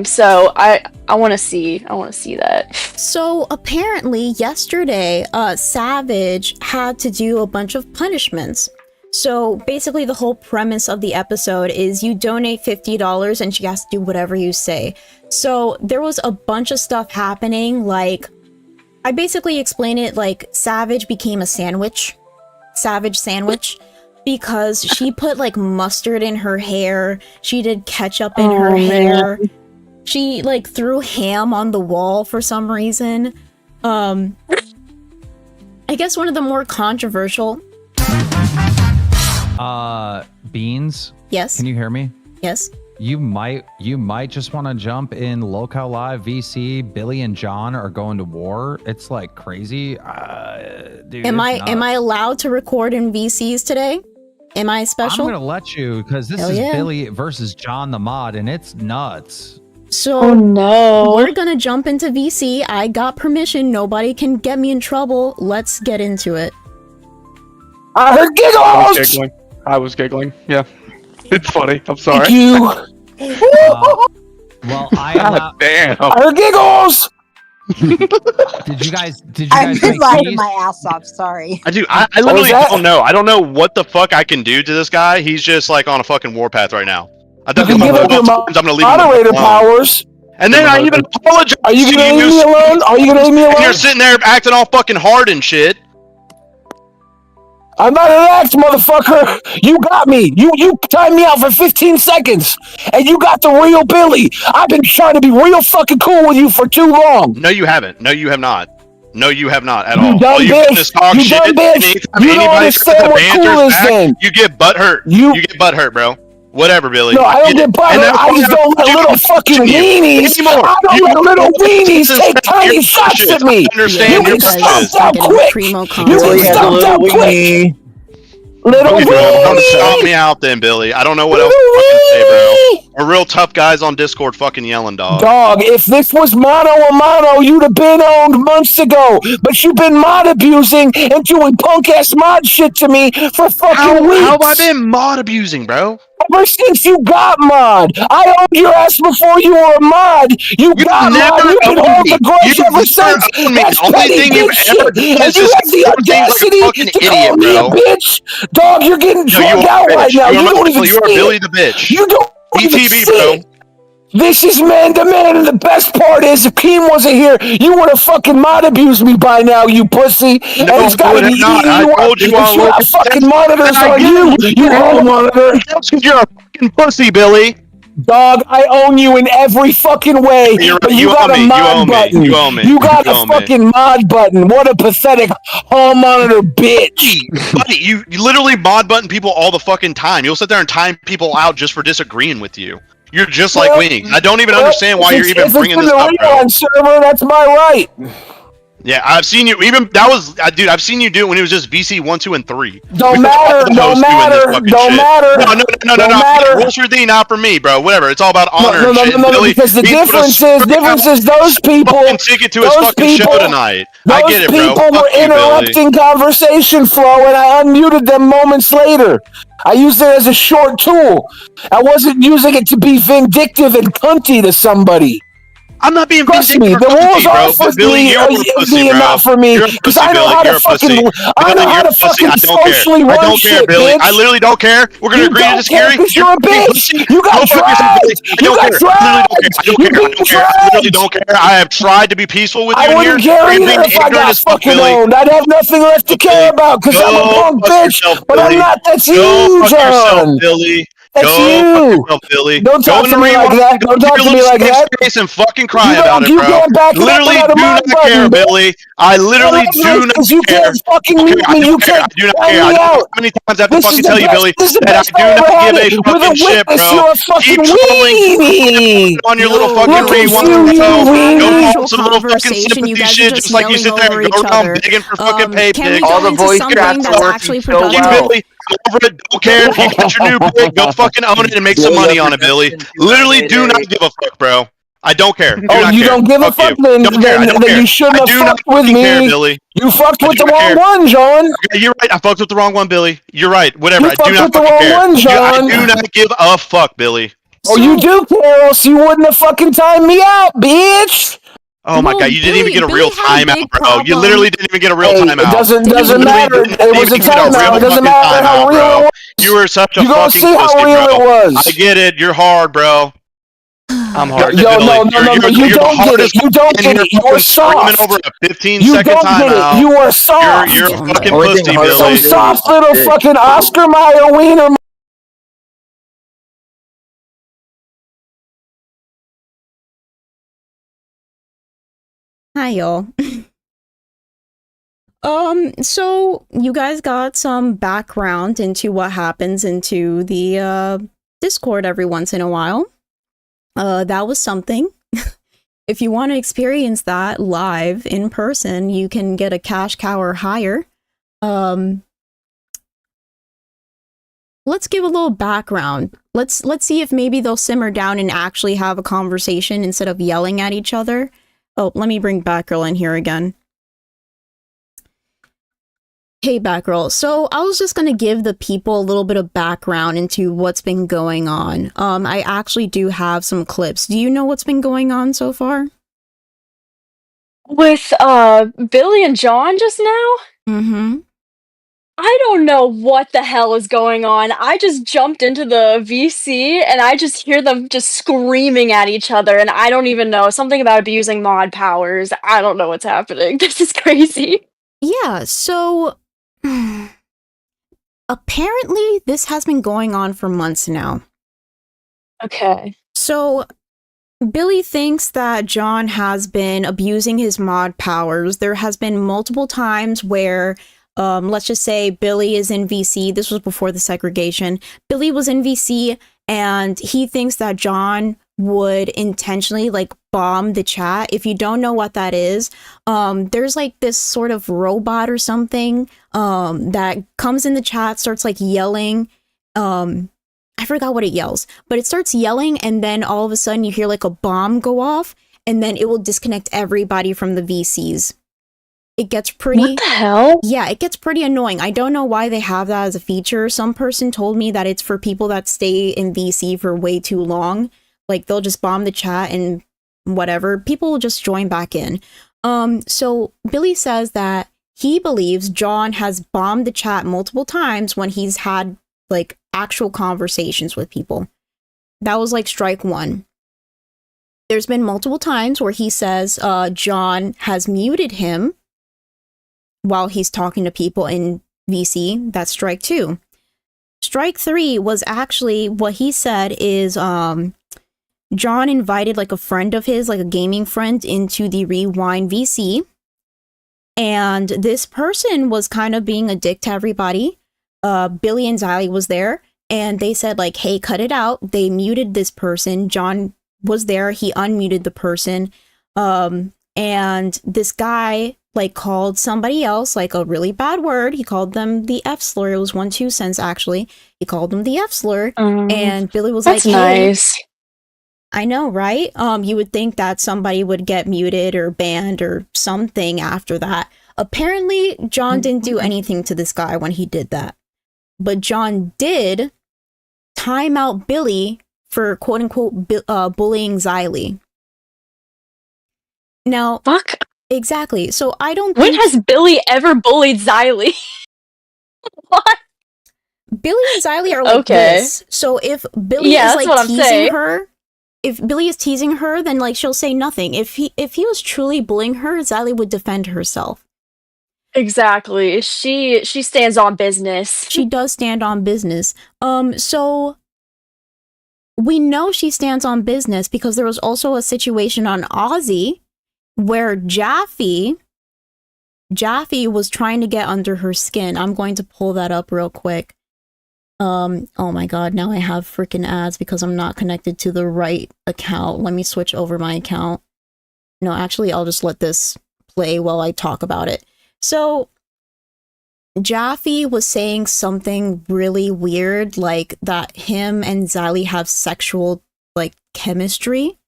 So I want to see that. So apparently yesterday, Savage had to do a bunch of punishments. So basically the whole premise of the episode is you donate $50 and she has to do whatever you say. So there was a bunch of stuff happening, like I basically explain it like Savage became a sandwich. Savage sandwich. Because she put like mustard in her hair. She did ketchup in her hair. She like threw ham on the wall for some reason. I guess one of the more controversial. Beans? Yes. Can you hear me? Yes. you might just want to jump in Locale Live VC. Billy and John are going to war. It's like crazy. Dude, Am I allowed to record in VCs today? Am I special? I'm gonna let you because this is Billy versus John the mod, and it's nuts. So no, we're gonna jump into VC. I got permission. Nobody can get me in trouble. Let's get into it. I heard giggles! I was giggling. Yeah. It's funny. I'm sorry. Thank you. Well, God damn. I heard giggles! Did you guys I've been make lying keys? my ass off. Sorry. I literally don't know. I don't know what the fuck I can do to this guy. He's just like on a fucking warpath right now. I You thought can give up your I'm gonna leave him moderator alone. powers. And then I even apologize. Are you to gonna leave me alone? Are you gonna leave me And alone? you're sitting there acting all fucking hard and shit. I'm not an act, motherfucker. You got me. You timed me out for 15 seconds, and you got the real Billy. I've been trying to be real fucking cool with you for too long. No, you haven't. No, you have not. No, you have not at You all. dumb All you've done bitch. is talk You shit. dumb bitch. Anytime You don't anybody understand says the what banter's cool is back, then. you get butthurt. You- You get butthurt, bro. Whatever, Billy. No, I don't get And butthurt. that's I why just don't let you little don't fucking question you weenies. anymore. I don't You let little don't weenies listen take to tiny your shots pushes. at me. I understand You your get pushes. stomped out Getting quick. primo You content. get Yeah, stomped out quick. Little Okay, bro, don't weenie. stomp me out then, Billy. I don't know what else to fucking say, bro. We're real tough guys on Discord fucking yelling, dog. Dog, if this was mono a mono, you'd have been owned months ago. But you've been mod abusing and doing punk ass mod shit to me for fucking weeks. How have I been mod abusing, bro? Ever since you got mod. I owned your ass before you were a mod. You got mod. You can hold the grudge ever since. That's The only petty thing you've bitch ever shit. done And is you just have the throw things like a audacity fucking to call idiot, me a bro. bitch. Dog, you're getting No, you drugged are out a right bitch. now. You You are don't even you are see Billy it. the bitch. You don't even ETV, see bro. it. This is man to man, and the best part is if Keem wasn't here, you would have fucking mod abused me by now, you pussy. And No, it's I gotta would be have not. eating I you up. told you If all you over. have fucking monitors I on get you, it. you home monitor. That's because you're a fucking pussy, Billy. Dog, I own you in every fucking way, You're but right. you You got owe a me. You mod owe me. button. You owe me. You got You a owe me. fucking mod button. What a pathetic home monitor bitch. Buddy, you literally mod button people all the fucking time. You'll sit there and time people out just for disagreeing with you. You're just like Well, Wings. I don't even Well, understand why if you're it's- even if bringing it's this in the up, bro. Rewind server, that's my right. Yeah, I've seen you. Even that was, dude. I've seen you do it when it was just VC 1, 2, and 3. Don't We saw matter. the Don't host doing this matter. fucking Don't shit. matter. No. Don't matter. Rules for thee, not for me, bro. Whatever. It's all about honor No, and shit. Billy, because the he put a difference is those people, fucking ticket to his those fucking people, show tonight. I those get it, bro. people were Fuck you, Billy. interrupting conversation flow, and I unmuted them moments later. I used it as a short tool. I wasn't using it to be vindictive and cunty to somebody. I'm not being Trust me, vindictive the or rules pussy, bro. are for Billy, me, you're a pussy, bro. not for me, You're a because pussy, I know Billy. how You're to a pussy. fucking, I know Billy, how you're to a pussy. fucking I don't care. socially I run don't care, shit, Billy. bitch. I literally don't care. We're gonna You agree to don't care disagree. because you're a bitch. You got Go fuck yourself, Billy. dragged. I You don't got care. I literally dragged. don't care. I don't care. I literally don't care. I have tried to be peaceful with you I in wouldn't here. care You're either being if I ignorant got as fuck, fucking Billy. owned. I'd have nothing left to care about because I'm a Go punk fuck bitch. yourself, But I'm Billy. not. That's Go you, fuck yourself, John. Billy. That's Go fuck you. yourself, Billy. Don't Go talk in to the me like rewind. that. Don't Go talk to to your me little like safe that. space and fucking cry You about it, you bro. can't back it up Literally without a do mod not care, button, bitch. Billy. I literally do not Because you care. can't fucking mute me. You can't I do not find care. I me don't know out. how many times I have to This is fucking the tell you, best. Billy, This is the that best I do I ever not had give it a with a fucking shit, witness. bro. You're a fucking Keep trolling weenie. on your little fucking Look at rewind, you, bro. weenie. Go Actual on some little fucking conversation, you sympathy guys are shit, just just like you sit yelling there over and go each around other. begging for fucking pay Can we pigs. go All the into voice something cracks that's are actually working so Fucking well. productive? Billy, I'm over it. Don't care if you got your new pick. Go fucking own it and make some money on it, Billy. Literally, do not give a fuck, bro. I don't care. Do Oh, not you care. don't give a Fuck fuck? you. Then Don't care. I don't care. you shouldn't I have do not fucked with fucking care, me. Billy. You fucked I with do the not wrong care. one, John. Okay, you're right. I fucked with the wrong one, Billy. You're right. Whatever. You I do fucked not with the fucking wrong care. one, John. I do not give a fuck, Billy. Oh, you do care, else you wouldn't have fucking timed me out, bitch. Oh my Well, god, you didn't even Billy- get a real Billy had a timeout, big bro. You problem. literally didn't even get a real Hey, timeout. it doesn't You literally matter. didn't It was a even get real timeout. It doesn't fucking matter how timeout, real bro. it was. You were such a You gonna fucking see how pussy, real bro. it was. I get it. You're hard, bro. I'm hard. Yo, Billy. no, You're you the don't get hardest it. You don't in get here it. You're fucking screaming soft. over a 15 You second don't get it. timeout. You are soft. You're a fucking Only pussy, thing hard Some Billy. about soft little fucking Oscar Mayer wiener. Hi, y'all. So you guys got some background into what happens into the Discord every once in a while. That was something. If you want to experience that live in person, you can get a cash cow or higher. Let's give a little background. Let's see if maybe they'll simmer down and actually have a conversation instead of yelling at each other. Oh, let me bring Batgirl in here again. Hey, Batgirl. So I was just gonna give the people a little bit of background into what's been going on. I actually do have some clips. Do you know what's been going on so far? With Billy and John just now? Mm-hmm. I don't know what the hell is going on. I just jumped into the VC and I just hear them just screaming at each other, and I don't even know. Something about abusing mod powers. I don't know what's happening. This is crazy. Yeah, so apparently this has been going on for months now. Okay. So Billy thinks that John has been abusing his mod powers. There has been multiple times where let's just say Billy is in VC. This was before the segregation. Billy was in VC and he thinks that John would intentionally like bomb the chat. If you don't know what that is, there's like this sort of robot or something that comes in the chat, starts like yelling. I forgot what it yells, but it starts yelling and then all of a sudden you hear like a bomb go off and then it will disconnect everybody from the VCs. It gets pretty... What the hell? Yeah, it gets pretty annoying. I don't know why they have that as a feature. Some person told me that it's for people that stay in VC for way too long. Like, they'll just bomb the chat and whatever. People will just join back in. So Billy says that he believes John has bombed the chat multiple times when he's had, like, actual conversations with people. That was, like, strike one. There's been multiple times where he says John has muted him while he's talking to people in VC. That's strike two. Strike three was actually what he said is John invited like a friend of his, like a gaming friend, into the Rewind VC. And this person was kind of being a dick to everybody. Billy and Xylee was there and they said like, hey, cut it out. They muted this person. John was there. He unmuted the person. And this guy like called somebody else like a really bad word. He called them the F slur. It was 1-2 cents actually. He called them the F slur. And Billy was like, That's hey, nice. I know, right? You would think that somebody would get muted or banned or something after that. Apparently, John didn't do anything to this guy when he did that. But John did time out Billy for quote unquote bullying Xylee. Now, Fuck. exactly. So I don't When think has Billy ever bullied Xylee? What? Billy and Xylee are like Okay. this. So if Billy Yeah, is that's like what I'm teasing saying. her, if Billy is teasing her, then like she'll say nothing. If he was truly bullying her, Xylee would defend herself. Exactly. She stands on business. She does stand on business. So we know she stands on business because there was also a situation on Aussie where Jaffy was trying to get under her skin. I'm going to pull that up real quick. Oh my god, now I have freaking ads because I'm not connected to the right account. Let me switch over my account. No, actually, I'll just let this play while I talk about it. So, Jaffy was saying something really weird, like that him and Xylee have sexual, like, chemistry.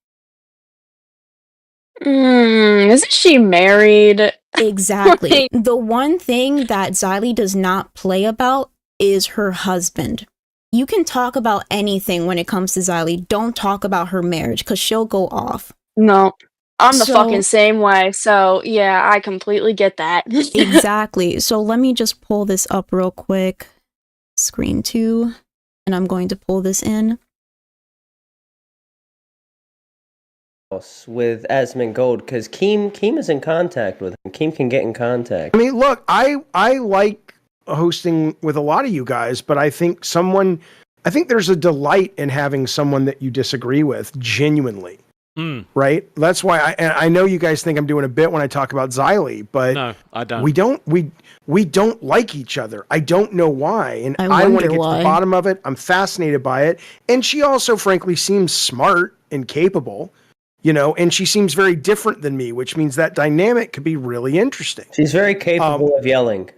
Isn't she married? Exactly. The one thing that Xylee does not play about is her husband. You can talk about anything when it comes to Xylee. Don't talk about her marriage, because she'll go off. No. I'm the So- fucking same way, so yeah, I completely get that. Exactly. So let me just pull this up real quick. Screen 2. And I'm going to pull this in. With Asmund Gold, because Keem is in contact with him. Keem can get in contact. I mean, look, I like hosting with a lot of you guys, but I think there's a delight in having someone that you disagree with, genuinely. right? That's why I know you guys think I'm doing a bit when I talk about Xylee, but No, I don't. we don't like each other. I don't know why, and I I want wonder to get to why. the bottom of it. I'm fascinated by it, and she also, frankly, seems smart and capable, and she seems very different than me, which means that dynamic could be really interesting. She's very capable of yelling.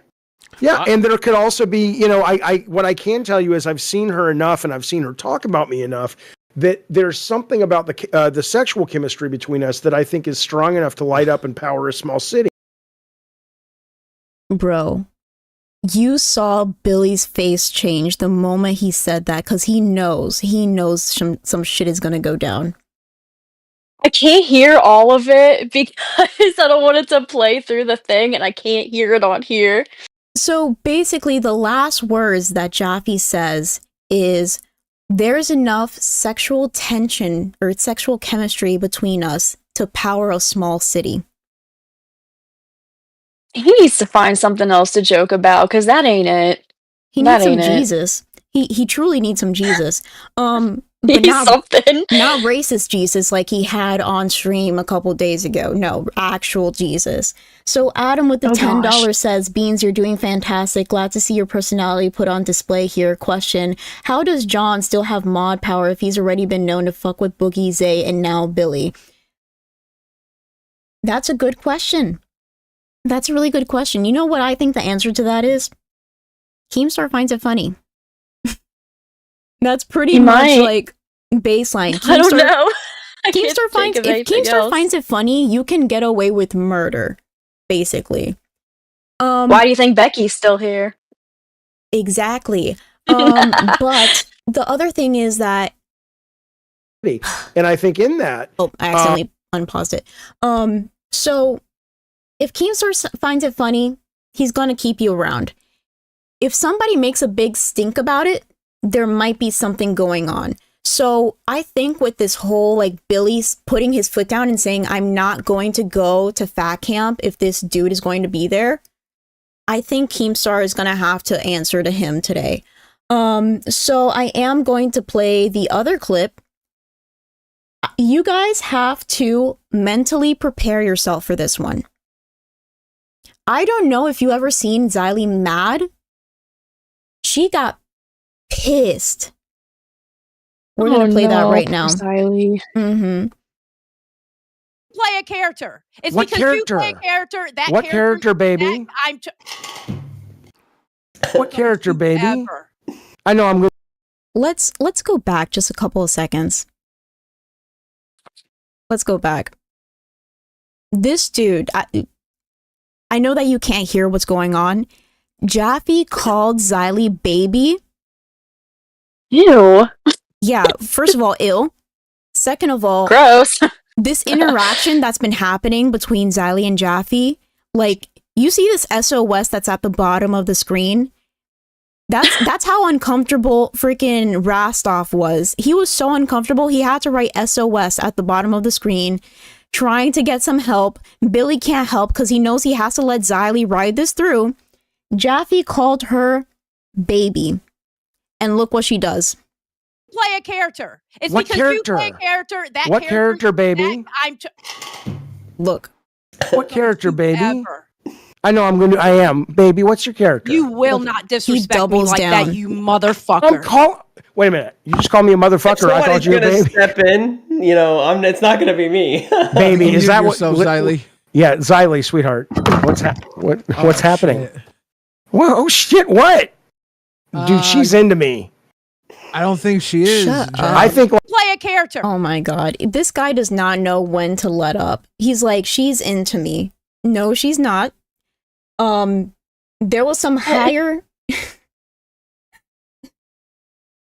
Yeah, and there could also be, I what I can tell you is I've seen her enough, and I've seen her talk about me enough that there's something about the sexual chemistry between us that I think is strong enough to light up and power a small city. Bro, you saw Billy's face change the moment he said that because he knows some shit is gonna go down. I can't hear all of it because I don't want it to play through the thing and I can't hear it on here. So basically, the last words that Jaffy says is, there's enough sexual tension or sexual chemistry between us to power a small city. He needs to find something else to joke about because that ain't it. He That needs some ain't it. Jesus. He truly needs some Jesus. But not something. Not racist Jesus like he had on stream a couple days ago. No, actual Jesus. So Adam with the $10 says, Beans, you're doing fantastic. Glad to see your personality put on display here. Question, how does John still have mod power if he's already been known to fuck with Boogie, Zay, and now Billy? That's a good question. That's a really good question. You know what I think the answer to that is? Keemstar finds it funny. That's pretty much like baseline. Keemstar, I don't know. If Keemstar finds it funny, you can get away with murder, basically. Why do you think Becky's still here? Exactly. But the other thing is that, and I think in that, I accidentally unpaused it. So if Keemstar finds it funny, he's gonna keep you around. If somebody makes a big stink about it, there might be something going on. So I think with this whole like Billy's putting his foot down and saying, I'm not going to go to fat camp if this dude is going to be there, I think Keemstar is going to have to answer to him today. So I am going to play the other clip. You guys have to mentally prepare yourself for this one. I don't know if you ever seen Xylee mad. She got pissed. We're gonna play that right now. Xylee. Mm-hmm. Play a character. It's What because character? you play a character. That What character, baby? What character, baby? Ever. I know I'm good. Let's go back just a couple of seconds. Let's go back. This dude, I know that you can't hear what's going on. Jaffy called Xylee baby. Ew. Yeah, first of all, ill. Second of all, gross. This interaction that's been happening between Xylee and Jaffy, like, you see this SOS that's at the bottom of the screen? That's how uncomfortable freaking Rastov was. He was so uncomfortable, he had to write SOS at the bottom of the screen, trying to get some help. Billy can't help because he knows he has to let Xylee ride this through. Jaffy called her baby. And look what she does. Play a character. It's What because character? you play a character. That What character, baby? Look. What character, baby? Ever. I know I'm going to. I am, baby. What's your character? You will not disrespect me doubles like down. that, you motherfucker. Wait a minute. You just called me a motherfucker. I called Somebody's you a gonna baby. step in. It's not gonna be me. Baby, is that what? yourself, Xylee? Yeah, Xylee, sweetheart. What's what's happening? Shit. Whoa, oh shit! What? Dude, she's into me. I don't think she is. Shut John. up. I think. Play a character. Oh my god. This guy does not know when to let up. He's like, she's into me. No, she's not. There was some higher...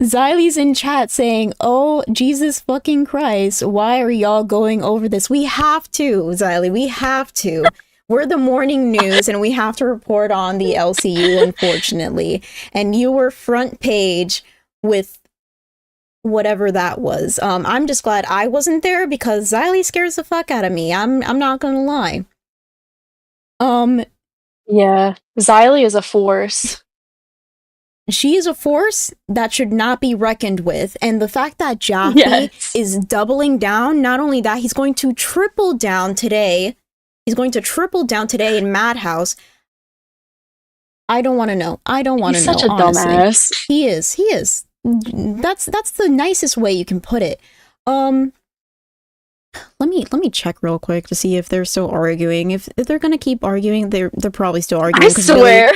Xylee's in chat saying, oh, Jesus fucking Christ, why are y'all going over this? We have to, Xylee, we have to. We're the morning news and we have to report on the LCU, unfortunately. And you were front page with whatever that was. I'm just glad I wasn't there because Xylee scares the fuck out of me. I'm not gonna lie. Yeah, Xylee is a force. She is a force that should not be reckoned with. And the fact that Jaffy is doubling down, not only that, he's going to triple down today. He's going to triple down today in Madhouse. I don't want to know. I don't want to know. He's such a honestly. dumbass. He is. He is. That's the nicest way you can put it. Let me check real quick to see if they're still arguing. If they're gonna keep arguing, they're probably still arguing. I swear.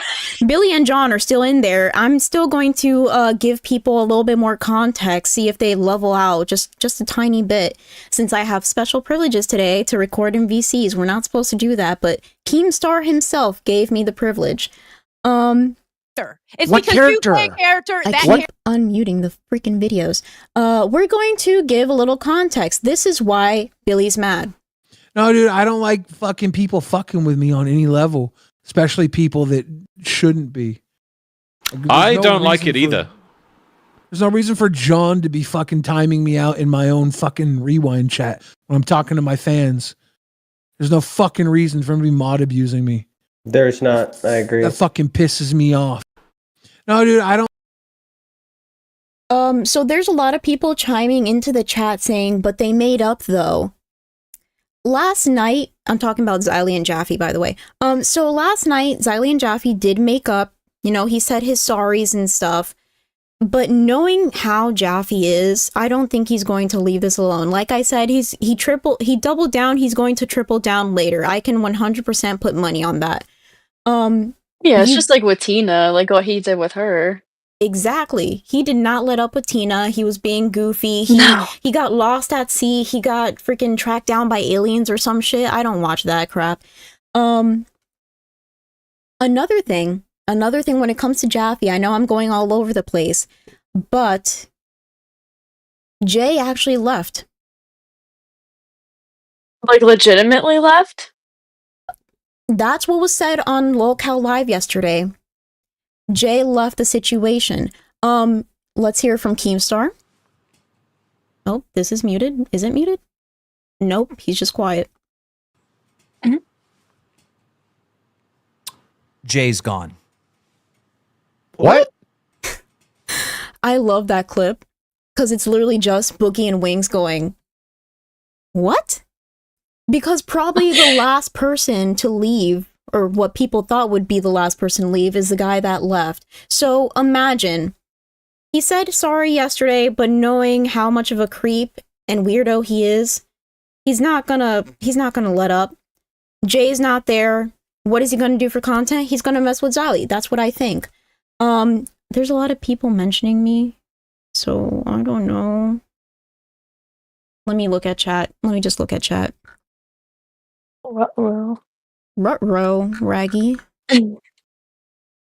Billy and John are still in there. I'm still going to give people a little bit more context, see if they level out just a tiny bit. Since I have special privileges today to record in VCs, we're not supposed to do that, but Keemstar himself gave me the privilege. It's What because character? you play a character. I That keep unmuting the freaking videos. We're going to give a little context. This is why Billy's mad. No, dude, I don't like fucking people fucking with me on any level, especially people that shouldn't be. I don't like it either. There's no reason for John to be fucking timing me out in my own fucking rewind chat when I'm talking to my fans. There's no fucking reason for him to be mod abusing me. There's not. I agree. That fucking pisses me off. No, dude, I don't. So there's a lot of people chiming into the chat saying, but they made up though. Last night, I'm talking about Xylee and Jaffy, by the way. So last night, Xylee and Jaffy did make up. You know, he said his sorries and stuff. But knowing how Jaffy is, I don't think he's going to leave this alone. Like I said, he doubled down. He's going to triple down later. I can 100% put money on that. Yeah, it's just like with Tina, like what he did with her. Exactly. He did not let up with Tina. He was being goofy. He got lost at sea. He got freaking tracked down by aliens or some shit. I don't watch that crap. Another thing when it comes to Jaffy, I know I'm going all over the place, but Jay actually left. Like legitimately left? That's what was said on Lolcow Live yesterday. Jay left the situation. Let's hear from Keemstar. Oh, this is muted. Is it muted? Nope, he's just quiet. Jay's gone. What? I love that clip because it's literally just Boogie and Wings going, what? Because probably the last person to leave, or what people thought would be the last person to leave, is the guy that left. So imagine, he said sorry yesterday, but knowing how much of a creep and weirdo he is, he's not gonna let up. Jay's not there. What is he gonna do for content? He's gonna mess with Xylee. That's what I think. There's a lot of people mentioning me, so I don't know. Let me look at chat. Let me just look at chat. Ruh-roh, Raggy.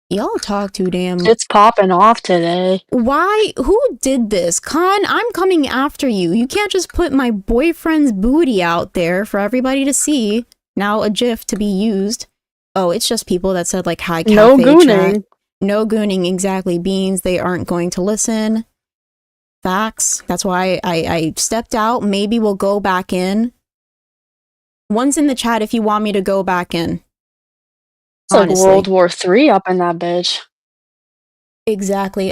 Y'all talk too damn. It's popping off today. Why? Who did this? Khan, I'm coming after you. You can't just put my boyfriend's booty out there for everybody to see. Now a GIF to be used. Oh, it's just people that said like hi cafe No gooning. chat. No gooning, exactly. Beans, they aren't going to listen. Facts. That's why I stepped out. Maybe we'll go back in. One's in the chat if you want me to go back in. It's like World War III up in that bitch. Exactly.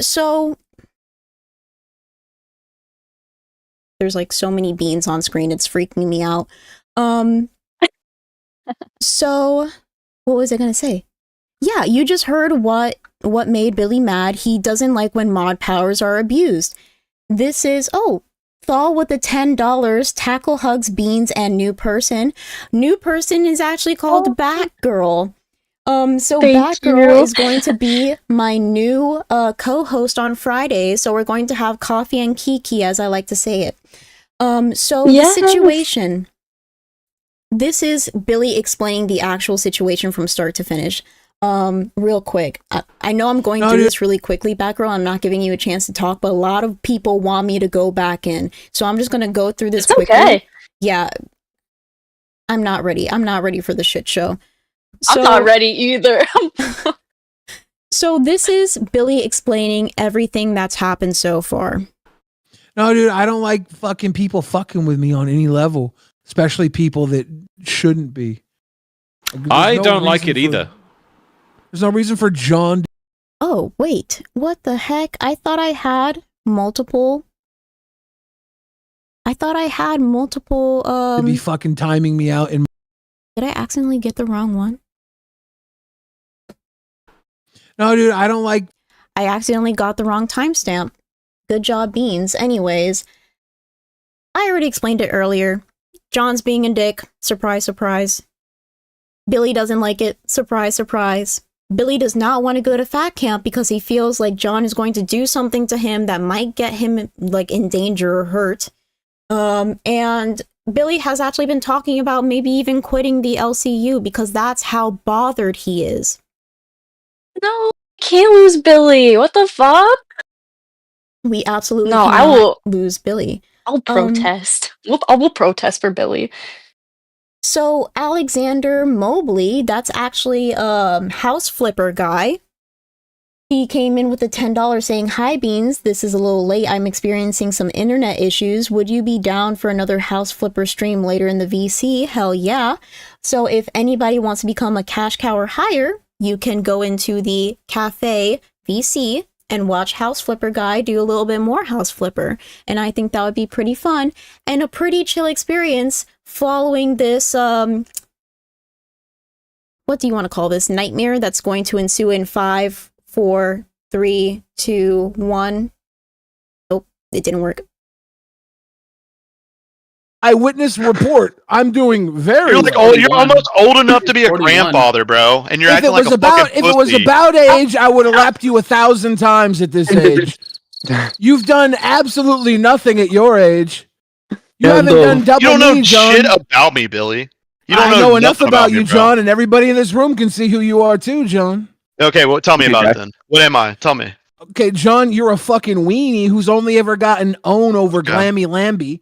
So there's like so many beans on screen, it's freaking me out. So what was I gonna say? Yeah, you just heard what made Billy mad. He doesn't like when mod powers are abused. This is Thal with the $10, tackle hugs beans and new person. New person is actually called Batgirl. So Batgirl is going to be my new co-host on Friday. So we're going to have Coffee and Kiki, as I like to say it. So the situation. This is Billy explaining the actual situation from start to finish. Real quick. I know I'm going through this really quickly, Batgirl. I'm not giving you a chance to talk, but a lot of people want me to go back in. So I'm just going to go through this quickly. Okay. Yeah. I'm not ready. I'm not ready for the shit show. I'm not ready either. So this is Billy explaining everything that's happened so far. No, dude, I don't like fucking people fucking with me on any level, especially people that shouldn't be. I don't like it either. There's no reason for John Oh, wait. What the heck? I thought I had multiple. To be fucking timing me out in. Did I accidentally get the wrong one? No, dude, I don't like. I accidentally got the wrong timestamp. Good job, Beans. Anyways, I already explained it earlier. John's being a dick. Surprise, surprise. Billy doesn't like it. Surprise, surprise. Billy does not want to go to fat camp because he feels like John is going to do something to him that might get him like in danger or hurt. And Billy has actually been talking about maybe even quitting the LCU because that's how bothered he is. No, can't lose Billy. What the fuck? We absolutely No, I cannot will lose Billy. I'll protest. I will protest for Billy. So Alexander Mobley, that's actually house flipper guy. He came in with a $10 saying, "Hi Beans, this is a little late. I'm experiencing some internet issues. Would you be down for another house flipper stream later in the VC? Hell yeah." So if anybody wants to become a cash cow or higher, you can go into the cafe VC and watch House Flipper Guy do a little bit more House Flipper. And I think that would be pretty fun and a pretty chill experience following this, what do you want to call this? Nightmare that's going to ensue in 5, 4, 3, 2, 1. Oh, it didn't work. Eyewitness report. I'm doing very. You're like well. you're almost old enough to be a grandfather, bro, and you're acting like a fucking if it was pussy. about age, I would have lapped you 1,000 times at this age. You've done absolutely nothing at your age. You haven't done double You don't know knee, John. shit about me, Billy. You don't I know enough nothing about you, me, bro. John, and everybody in this room can see who you are too, John. Okay, well, tell me about it then. What am I? Tell me. Okay, John, you're a fucking weenie who's only ever gotten own over Glammy Lambie.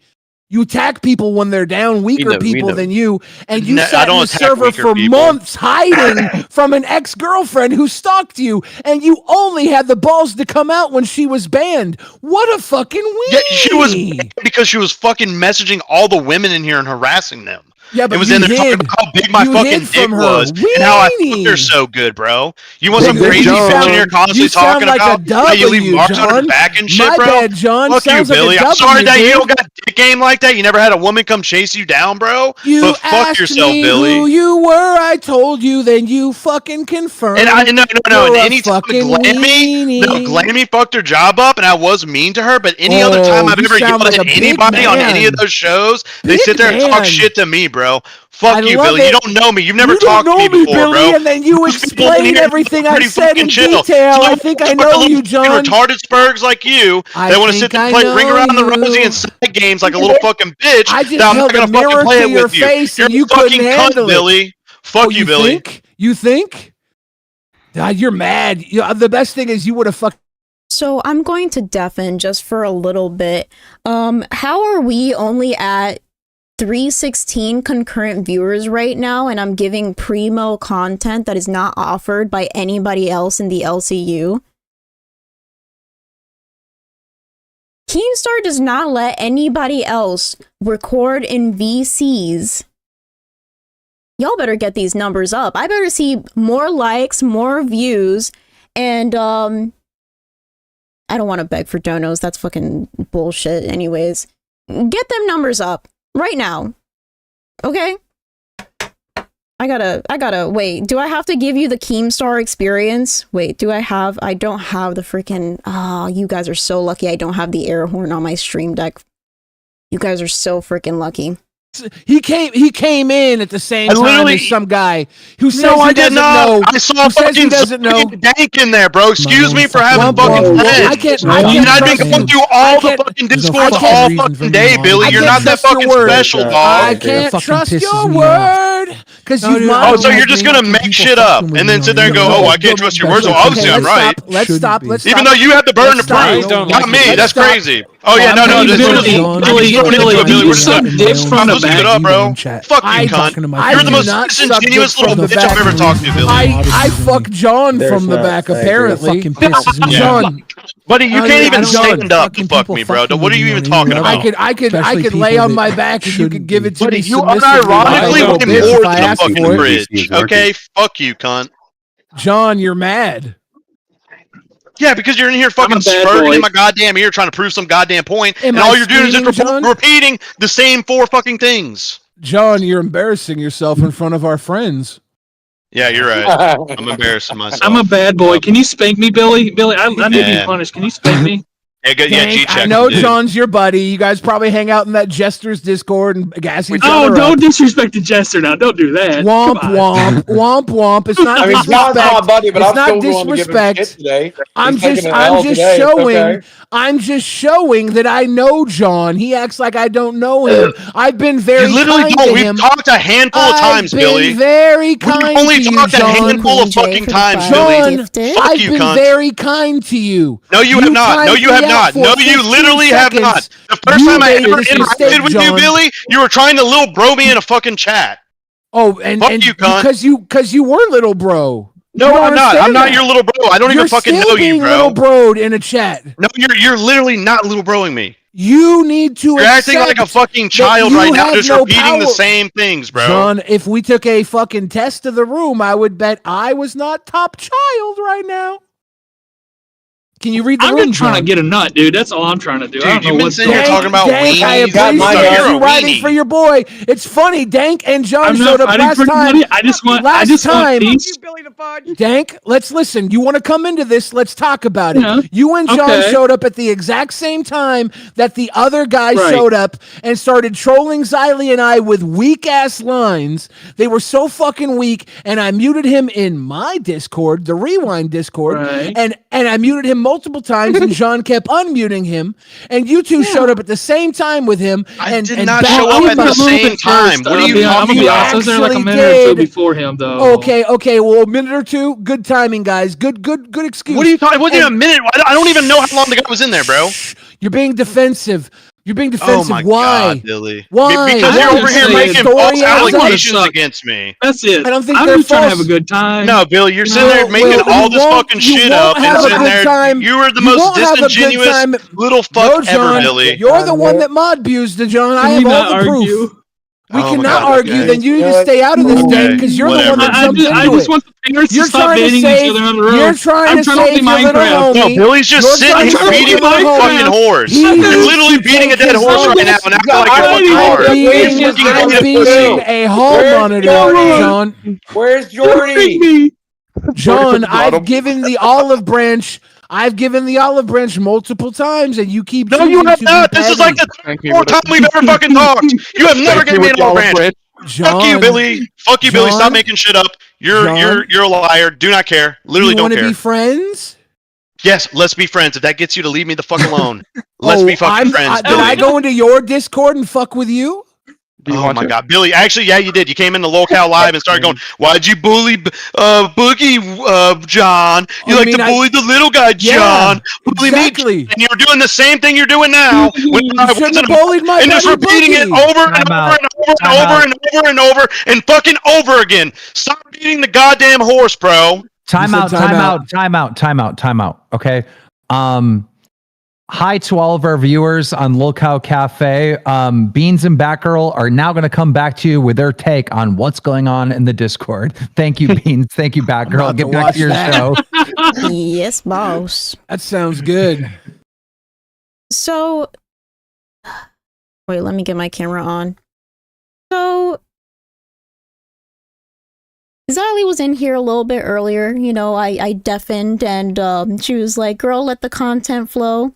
You attack people when they're down, weaker people than you, and you sat in the server for months hiding from an ex-girlfriend who stalked you, and you only had the balls to come out when she was banned. What a fucking weenie! Yeah, she was banned because she was fucking messaging all the women in here and harassing them. Yeah, but it was you in there talking hid. about how big my You fucking hid dick from her. was and how I fucked her so good, bro. You want some Big crazy John. bitch in here constantly You sound talking like a about how you leave W, marks on her John. back and shit, My bro? bad, John. Fuck you, Sounds like a Billy. I'm W, sorry that you dude. don't got a dick game like that. You never had a woman come chase you down, bro. You but fuck asked yourself, me Billy. who you were. I told you. Then you fucking confirmed. And no. You're And a anytime fucking Glammy fucked her job up, and I was mean to her. But any other time I've you ever sound yelled like at a big anybody on any man. of those shows, they Big sit there and talk man. shit to me, bro. Fuck I you, love Billy. it. You don't know me. You've never You don't talked to me know me, before, Billy, bro. and then you Most people in explain here everything I pretty said in fucking chill. detail. So I think I fuck a know little you, John. retarded spurgs like you I that want to think sit there I and play ring know around the you. rosy and side games like a little fucking bitch. I just that I'm held not a gonna fucking mirror play to it your with you. face You're and you a fucking couldn't cunt, handle it. Billy. Fuck Oh, you, Billy. Think? You think? God, you're mad. The best thing is you would have fucked. So I'm going to deafen just for a little bit. How are we only at 316 concurrent viewers right now, and I'm giving primo content that is not offered by anybody else in the LCU? Keemstar does not let anybody else record in VCs. Y'all better get these numbers up. I better see more likes, more views, and I don't want to beg for donos. That's fucking bullshit anyways. Get them numbers up right now. Okay? I gotta, wait, do I have to give you the Keemstar experience? Wait, I don't have the freaking, you guys are so lucky I don't have the air horn on my stream deck. You guys are so freaking lucky. He came in at the same time as some guy who says No, he I did doesn't not. know. I saw who says he fucking doesn't know. dank in there, bro. Excuse me for having fucking I friends. can't I've been trust going you. through I all the can't- fucking There's no discords fucking all reason for fucking me day, to Billy. I You're can't not that trust your fucking word. special, dog. I can't fucking trust pisses your me word because No, you dude, Oh, so modeled you're just gonna make shit up and then sit there and go, "Oh, I can't trust your words." Well, obviously I'm right. Let's stop. Even though you have the burden to prove, don't not like me. it. That's Let's crazy. Oh yeah, no, Billy, this Billy, is Billy, throwing into a do Billy. you We're suck stuck. dicks from the Let's keep back? it up, bro. Fuck I you, talking cunt. to my You're the do most not suck disingenuous dicks little from the bitch I've back. ever talked to, Billy. I fuck John There's from the not, back I agree. apparently. Fucking pisses me Yeah. off. John, Buddy, you No, can't dude, I even don't stand up to fucking fuck people me, bro. fucking What are you with even me talking on any about? level. I could lay on my back and you could give it to Buddy, me you submissively. unironically like a weigh bitch more if I than a asked fucking for it. bridge. Okay, fuck you, cunt. John, you're mad. Yeah, because you're in here fucking spurting in my goddamn ear trying to prove some goddamn point, and all you're doing is just repeating the same 4 fucking things. John, you're embarrassing yourself in front of our friends. Yeah, you're right. I'm embarrassing myself. I'm a bad boy. Can you spank me, Billy? Billy, I need to be punished. Can you spank me? Yeah, good. Yeah, G-check. I know John's your buddy. You guys probably hang out in that Jester's Discord and gas each other don't up. disrespect the Jester now. Don't do that. Womp womp womp womp. It's not disrespect. John's my buddy, but it's I'm not still going to give him shit today. I'm just showing that I know John. He acts like I don't know him. I've been very kind to him. We've talked a handful of times, Billy. Very kind We've only to talked you, John. a handful of fucking times, John, Billy. I've been very kind to you. No, you have not. No, you have not. No, you literally have not. The first time I ever interacted with you, Billy, you were trying to little bro me in a fucking chat. Oh, and you, cunt. because you were little bro. No, I'm not. I'm not your little bro. I don't even fucking know you, bro. Little broed in a chat. No, you're literally not little broing me. You need to. You're acting like a fucking child right now, just repeating the same things, bro. John, if we took a fucking test of the room, I would bet I was not top child right now. Can you read the room, I'm just trying to get a nut, dude. That's all I'm trying to do. Dude, I don't know you've been what's sitting here talking about weenies. I appreciate you writing for your boy. It's funny, Dank and John showed up last time. I just want peace. Dank, let's listen. You want to come into this? Let's talk about it. Yeah. You and John showed up at the exact same time that the other guy showed up and started trolling Xylee and I with weak-ass lines. They were so fucking weak, and I muted him in my Discord, the Rewind Discord, and I muted him multiple times, and John kept unmuting him, and you two showed up at the same time with him. I did not show up at the same time. What are you talking about? I was there like a minute or two before him, though. Okay, well, a minute or two. Good timing, guys. Good excuse. What are you talking? It wasn't even a minute. I don't even know how long the guy was in there, bro. You're being defensive. You're being defensive. Oh my Why? God, Billy. Why? Because you're over here making false allegations against me. That's it. I don't think I'm they're just trying to false. have a good time. No, Billy, you're sitting there making all this fucking shit up and sitting there. You were the most disingenuous little fuck ever, Billy. You're the one that mod abused John. I have all the proof. We cannot argue. Then you need to stay out of this, Dan, because you're the one that jumped into it. I just want the parents to stop banning each other on the road. You're trying to save your little homie. No, Billy's just sitting here beating a fucking horse. You're literally beating a dead horse right now and acting like you're fucking hard. I'm being a hall monitor, John. Where's Jordy? John, I've given the olive branch. I've given the olive branch multiple times, and you keep. No, you have not. This is like the 4th time we've ever fucking talked. You have never given me an olive branch. Fuck you, Billy. Fuck you, Billy. Stop making shit up. You're a liar. Do not care. Literally don't care. You want to be friends? Yes, let's be friends. If that gets you to leave me the fuck alone, let's be fucking friends. Did I go into your Discord and fuck with you? Oh my God, Billy! Actually, yeah, you did. You came in the locale live and started going, "Why'd you bully Boogie, John? You like to bully the little guy, John? Bully me." And you were doing the same thing you're doing now. And just repeating it over and over and over and fucking over again. Stop beating the goddamn horse, bro. Time out. Okay. Hi to all of our viewers on Locale Cafe. Beans and Batgirl are now going to come back to you with their take on what's going on in the Discord. Thank you, Beans. Thank you, Batgirl. Get back to your show. Yes, boss. That sounds good. So, wait, let me get my camera on. So, Xylee was in here a little bit earlier. You know, I deafened, and she was like, "Girl, let the content flow."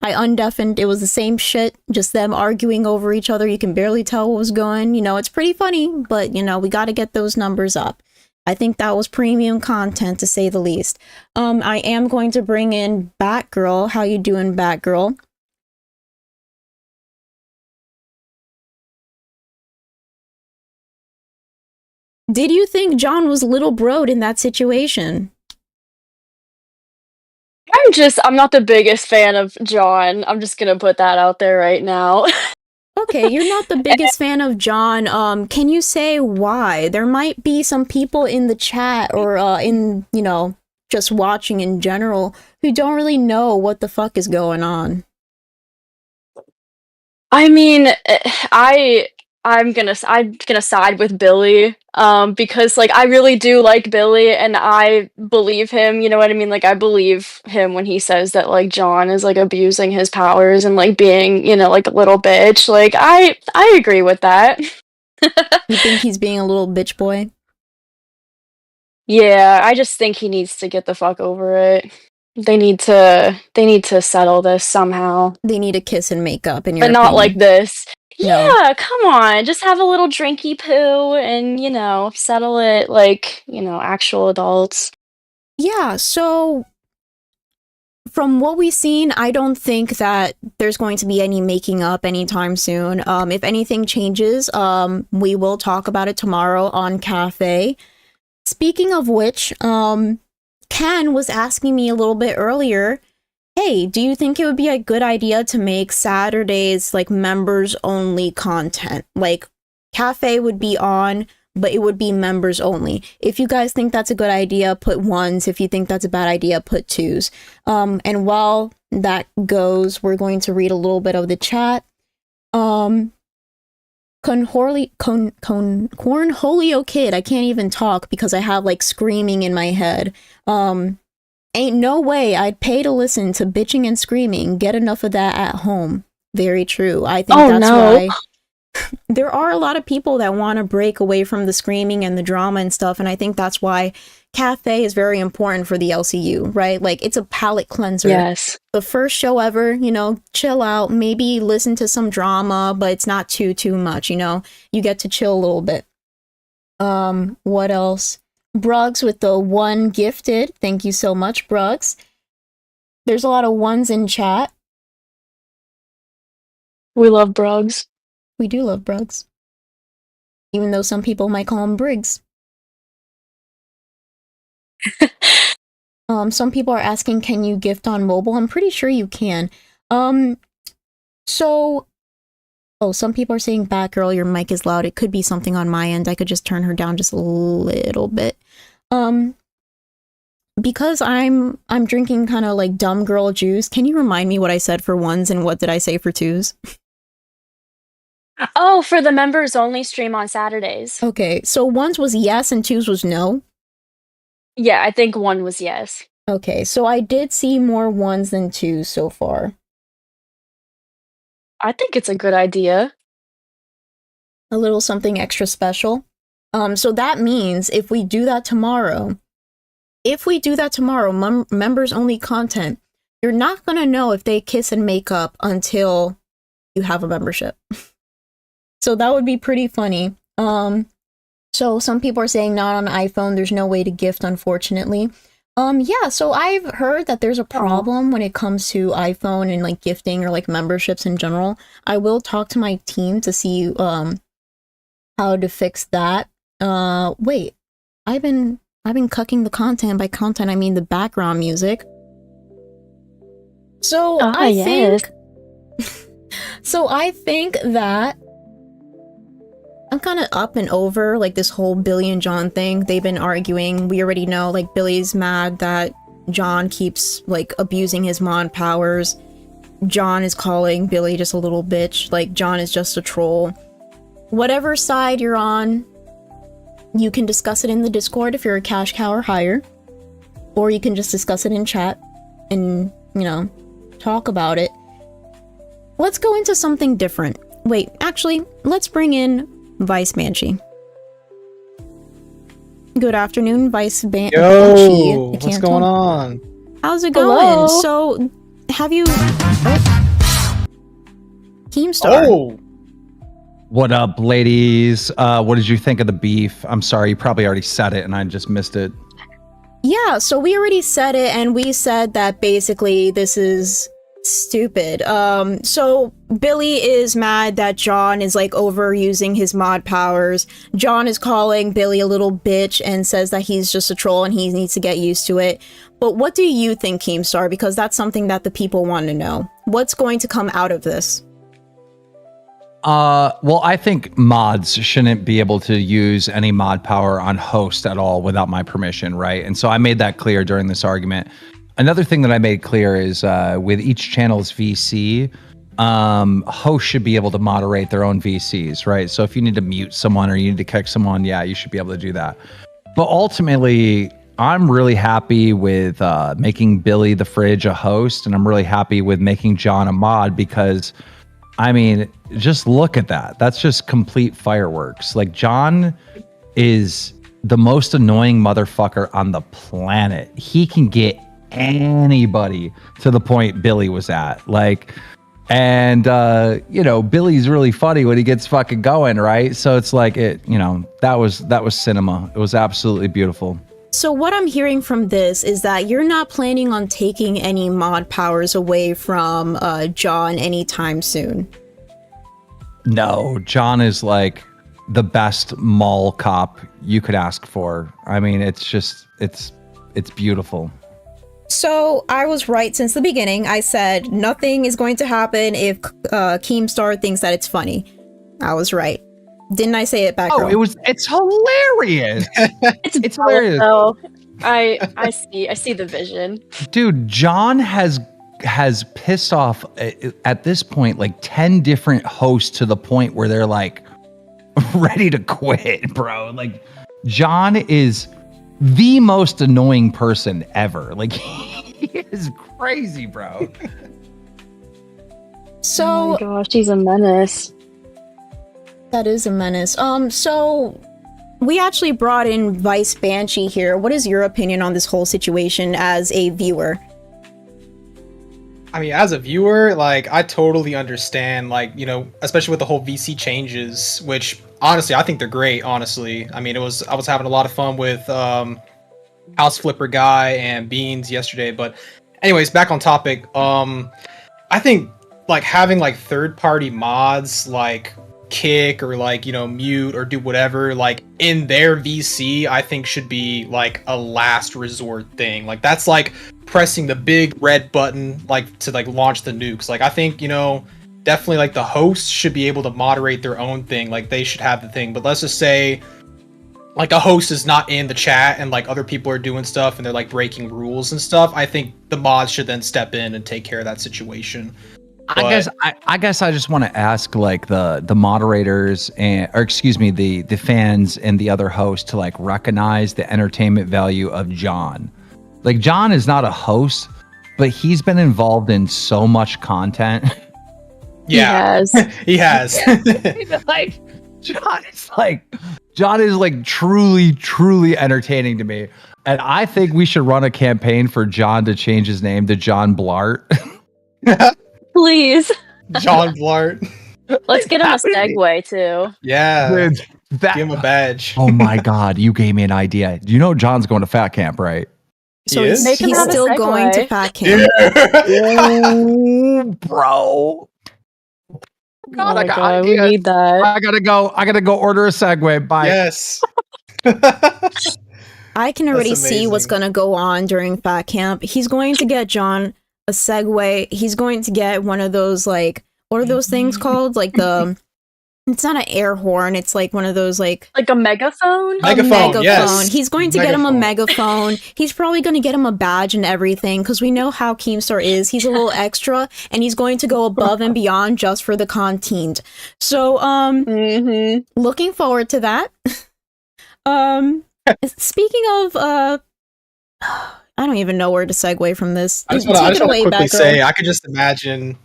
I undeafened. It was the same shit, just them arguing over each other. You can barely tell what was going. You know, it's pretty funny, but, you know, we got to get those numbers up. I think that was premium content, to say the least. I am going to bring in Batgirl. How you doing, Batgirl? Did you think John was little broed in that situation? I'm not the biggest fan of John. I'm just gonna put that out there right now. Okay, you're not the biggest fan of John. Can you say why? There might be some people in the chat or in, you know, just watching in general who don't really know what the fuck is going on. I mean, I'm gonna side with Billy, because like I really do like Billy and I believe him, you know what I mean? Like I believe him when he says that like John is like abusing his powers and like being, you know, like a little bitch. Like I agree with that. You think he's being a little bitch boy? Yeah, I just think he needs to get the fuck over it. They need to settle this somehow. They need a kiss and make up, in your But not opinion. like this. No. Yeah, come on. Just have a little drinky poo and, you know, settle it like, you know, actual adults. Yeah, so from what we've seen, I don't think that there's going to be any making up anytime soon. If anything changes, we will talk about it tomorrow on Cafe. Speaking of which, Ken was asking me a little bit earlier, hey, do you think it would be a good idea to make Saturdays like members only content? Like Cafe would be on, but it would be members only. If you guys think that's a good idea, put ones. If you think that's a bad idea, put twos. And while that goes, we're going to read a little bit of the chat. Cornholio Kid, I can't even talk because I have like screaming in my head. Ain't no way I'd pay to listen to bitching and screaming. Get enough of that at home. Very true. I think that's why there are a lot of people that want to break away from the screaming and the drama and stuff, and I think that's why Cafe is very important for the LCU, right? Like, it's a palate cleanser. Yes. The first show ever, you know, chill out, maybe listen to some drama, but it's not too much, you know? You get to chill a little bit. What else? Bruggs with the one gifted. Thank you so much, Bruggs. There's a lot of ones in chat. We love Bruggs. We do love Bruggs. Even though some people might call him Briggs. Some people are asking, can you gift on mobile? I'm pretty sure you can. Some people are saying, Batgirl, your mic is loud. It could be something on my end. I could just turn her down just a little bit. Because I'm drinking kind of like dumb girl juice, can you remind me what I said for ones and what did I say for twos? Oh, for the members only stream on Saturdays. Okay, so ones was yes and twos was no? Yeah, I think one was yes. Okay, so I did see more ones than twos so far. I think it's a good idea. A little something extra special. So that means if we do that tomorrow, members only content, you're not gonna know if they kiss and make up until you have a membership. So that would be pretty funny. So some people are saying not on iPhone, there's no way to gift, unfortunately. Yeah, so I've heard that there's a problem when it comes to iPhone and like gifting or like memberships in general. I will talk to my team to see how to fix that. Wait, I've been cucking the content. By content, I mean the background music. So I think that I'm kind of up and over like this whole Billy and John thing. They've been arguing. We already know like Billy's mad that John keeps like abusing his mod powers. John is calling Billy just a little bitch. Like John is just a troll. Whatever side you're on, you can discuss it in the Discord if you're a cash cow or higher. Or you can just discuss it in chat and, you know, talk about it. Let's go into something different. Wait, actually, let's bring in Vice Banshee. Good afternoon, Vice Banshee. Yo, what's going on? How's it going? Hello. So, have you... Keemstar. Oh! What up, ladies? What did you think of the beef? I'm sorry, you probably already said it and I just missed it. Yeah, so we already said it, and we said that basically this is stupid. So Billy is mad that John is like overusing his mod powers. John is calling Billy a little bitch and says that he's just a troll and he needs to get used to it. But what do you think, Keemstar? Because that's something that the people want to know. What's going to come out of this? Well, I think mods shouldn't be able to use any mod power on host at all without my permission, right? And so I made that clear during this argument. Another thing that I made clear is with each channel's VC, hosts should be able to moderate their own VCs, right? So if you need to mute someone or you need to kick someone, yeah, you should be able to do that. But ultimately, I'm really happy with making Billy the Fridge a host, and I'm really happy with making John a mod because, I mean, just look at that. That's just complete fireworks. Like, John is the most annoying motherfucker on the planet. He can get anybody to the point Billy was at. Like, and Billy's really funny when he gets fucking going, right? So it's like that was cinema. It was absolutely beautiful. So what I'm hearing from this is that you're not planning on taking any mod powers away from John anytime soon. No, John is like the best mall cop you could ask for. I mean, it's beautiful. So I was right since the beginning. I said nothing is going to happen if Keemstar thinks that it's funny. I was right. Didn't I say it back? Oh, it's hilarious. It's hilarious. So I see the vision. Dude, John has pissed off at this point like 10 different hosts to the point where they're like ready to quit, bro. Like, John is the most annoying person ever. Like, he is crazy, bro. So, oh my gosh, he's a menace. That is a menace. So we actually brought in Vice Banshee here. What is your opinion on this whole situation as a viewer? I mean, as a viewer, like, I totally understand, like, especially with the whole VC changes, which honestly, I think they're great, honestly. I mean, I was having a lot of fun with House Flipper Guy and Beans yesterday, but anyways, back on topic. I think, like, having, like, third-party mods, like, kick or, like, mute or do whatever, like, in their VC, I think should be, like, a last resort thing. Like, that's, like, pressing the big red button, like, to, like, launch the nukes. Like, I think, definitely, like, the hosts should be able to moderate their own thing. Like, they should have the thing. But let's just say, like, a host is not in the chat and, like, other people are doing stuff and they're, like, breaking rules and stuff. I think the mods should then step in and take care of that situation. I guess I just want to ask, like, the moderators the fans and the other hosts to, like, recognize the entertainment value of John. Like, John is not a host, but he's been involved in so much content. Yeah, he has. Like, John is like truly entertaining to me, and I think we should run a campaign for John to change his name to John Blart. Please. John Blart. Let's get him a Segway too. Yeah. Dude, give him a badge. Oh my God, you gave me an idea. You know John's going to fat camp, right? So he's still going to fat camp. Oh, bro. God, oh God, we need that. I gotta go order a Segway. Bye. Yes. I can already see what's gonna go on during fat camp. He's going to get John a Segway. He's going to get one of those, like, what are those things called? Like it's not an air horn. It's like one of those, like a megaphone. Megaphone. Yes. He's going to get him a megaphone. He's probably going to get him a badge and everything because we know how Keemstar is. He's a little extra, and he's going to go above and beyond just for the content. So, looking forward to that. Speaking of, I don't even know where to segue from this. I just want to quickly say, I could just imagine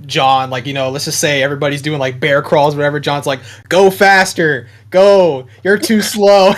John, like, let's just say everybody's doing, like, bear crawls, whatever. John's like, go faster, go, you're too slow.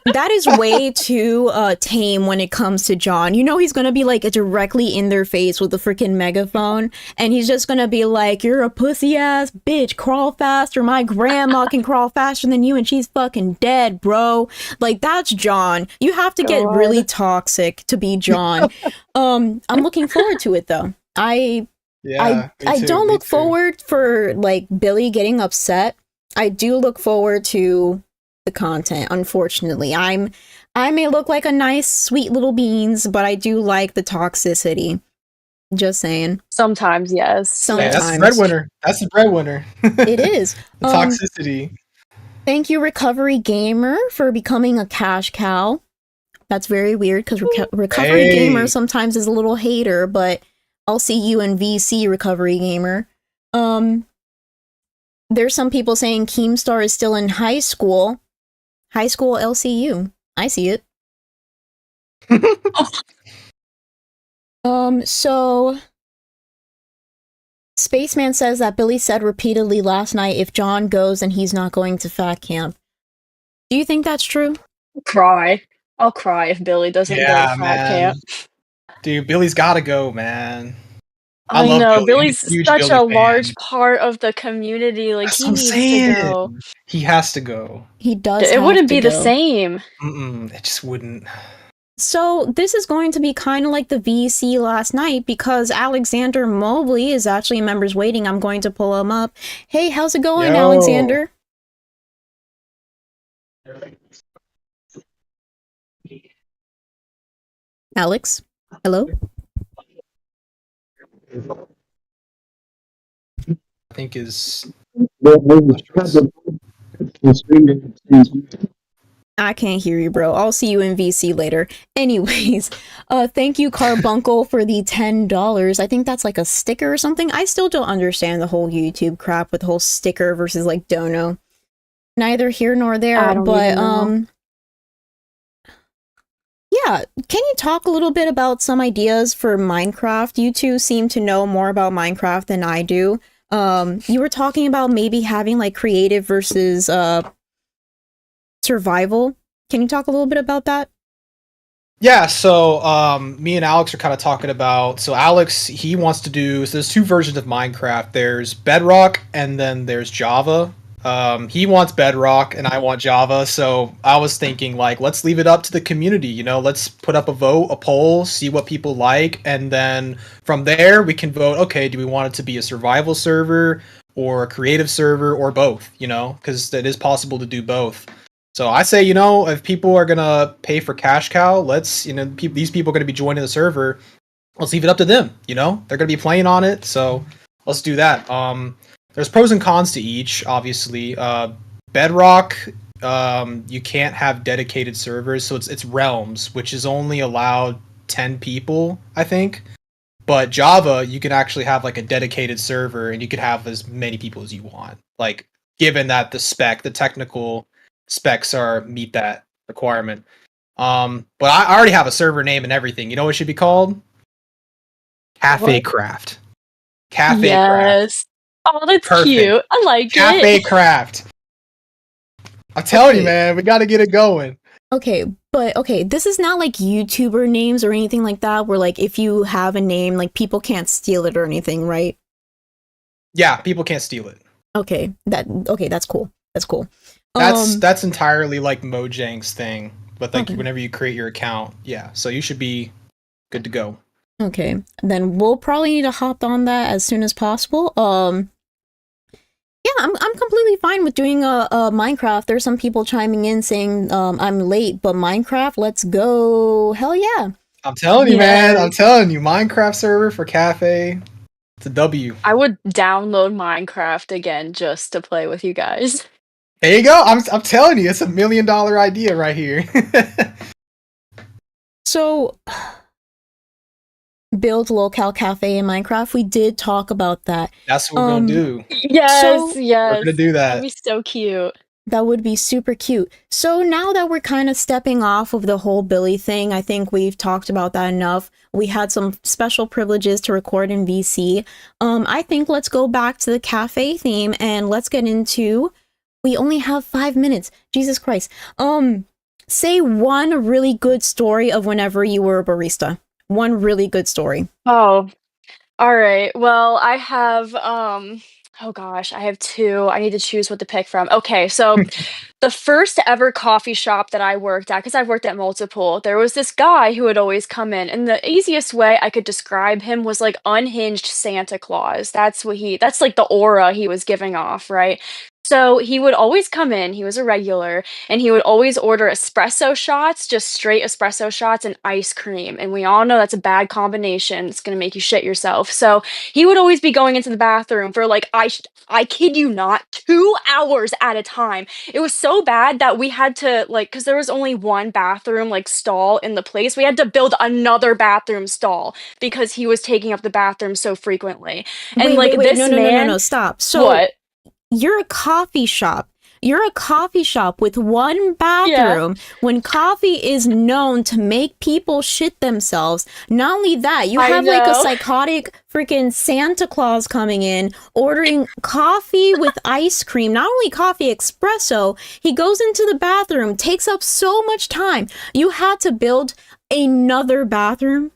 That is way too tame when it comes to John. You know, he's gonna be, like, directly in their face with a freaking megaphone, and he's just gonna be like, you're a pussy ass bitch, crawl faster, my grandma can crawl faster than you and she's fucking dead, bro. Like, that's John. You have to get really toxic to be John. I'm looking forward to it though. I don't look forward for, like, Billy getting upset. I do look forward to the content. Unfortunately, I may look like a nice sweet little beans, but I do like the toxicity. Just saying. Sometimes, yes. Sometimes. Yeah, that's the breadwinner. That's the breadwinner. It is. The toxicity. Thank you, Recovery Gamer, for becoming a cash cow. That's very weird because Recovery Gamer sometimes is a little hater, but I'll see you in VC, Recovery Gamer. There's some people saying Keemstar is still in high school. High school LCU. I see it. So Spaceman says that Billy said repeatedly last night, if John goes and he's not going to fat camp. Do you think that's true? I'll cry if Billy doesn't go to fat camp. Dude, Billy's gotta go, man. I love know, Billy. Billy's I'm huge such Billy a fan. large part of the community. Like, That's he what I'm needs saying. to go. He has to go. He does. It wouldn't be the same. It just wouldn't. So this is going to be kind of like the VC last night because Alexander Mobley is actually in members waiting. I'm going to pull him up. Hey, how's it going, Alexander? Alex, hello? I think is. I can't hear you, bro. I'll see you in VC later. Anyways, thank you, Carbuncle, for the $10. I think that's like a sticker or something. I still don't understand the whole YouTube crap with the whole sticker versus like dono. Neither here nor there, but yeah, can you talk a little bit about some ideas for Minecraft? You two seem to know more about Minecraft than I do. You were talking about maybe having like creative versus survival. Can you talk a little bit about that? Yeah, so me and Alex are kind of talking about. So Alex, he wants to do. So there's two versions of Minecraft. There's Bedrock and then there's Java. He wants Bedrock and I want Java. So I was thinking like, let's leave it up to the community. You know, let's put up a vote, a poll, see what people like, and then from there we can vote. Okay, do we want it to be a survival server or a creative server or both? You know, because it is possible to do both. So I say, you know, if people are gonna pay for cash cow, let's, you know, these people are gonna be joining the server. Let's leave it up to them. You know, they're gonna be playing on it, so let's do that. There's pros and cons to each, obviously. Bedrock, you can't have dedicated servers, so it's realms, which is only allowed 10 people, I think. But Java, you can actually have like a dedicated server, and you can have as many people as you want. Like, given that the technical specs meet that requirement. But I already have a server name and everything. You know what it should be called? Cafe Craft. Cafe Craft. Oh, that's Perfect. cute. I like Cafe it. Craft. I'm telling you, man, we got to get it going. Okay, but okay, this is not like YouTuber names or anything like that, where like if you have a name, like people can't steal it or anything, right? Yeah, people can't steal it. Okay, that's cool. That's cool. That's entirely like Mojang's thing. But like whenever you create your account, yeah. So you should be good to go. Okay, then we'll probably need to hop on that as soon as possible. Yeah, I'm completely fine with doing a Minecraft. There's some people chiming in saying I'm late, but Minecraft, let's go! Hell yeah! I'm telling you, man. I'm telling you, Minecraft server for Cafe. It's a W. I would download Minecraft again just to play with you guys. There you go. I'm telling you, it's $1 million idea right here. So, build locale cafe in Minecraft. We did talk about that. That's what we're gonna do. Yes, yes. We're gonna do that. That'd be so cute. That would be super cute. So now that we're kind of stepping off of the whole Billy thing, I think we've talked about that enough. We had some special privileges to record in VC. I think let's go back to the cafe theme and let's get into. We only have 5 minutes. Jesus Christ. Say one really good story of whenever you were a barista. One really good story. Oh, all right. Well, I have, oh gosh, I have two. I need to choose what to pick from. Okay, so the first ever coffee shop that I worked at, because I've worked at multiple, there was this guy who would always come in, and the easiest way I could describe him was like unhinged Santa Claus. That's like the aura he was giving off, right? So he would always come in, he was a regular, and he would always order espresso shots, just straight espresso shots and ice cream. And we all know that's a bad combination. It's going to make you shit yourself. So he would always be going into the bathroom for like, I kid you not, 2 hours at a time. It was so bad that we had to, like, because there was only one bathroom, like, stall in the place, we had to build another bathroom stall because he was taking up the bathroom so frequently. And, wait, this no, man. No, stop. So, what? You're a coffee shop. You're a coffee shop with one bathroom when coffee is known to make people shit themselves. Not only that, you have like a psychotic freaking Santa Claus coming in, ordering coffee with ice cream. Not only coffee, espresso. He goes into the bathroom, takes up so much time. You had to build another bathroom.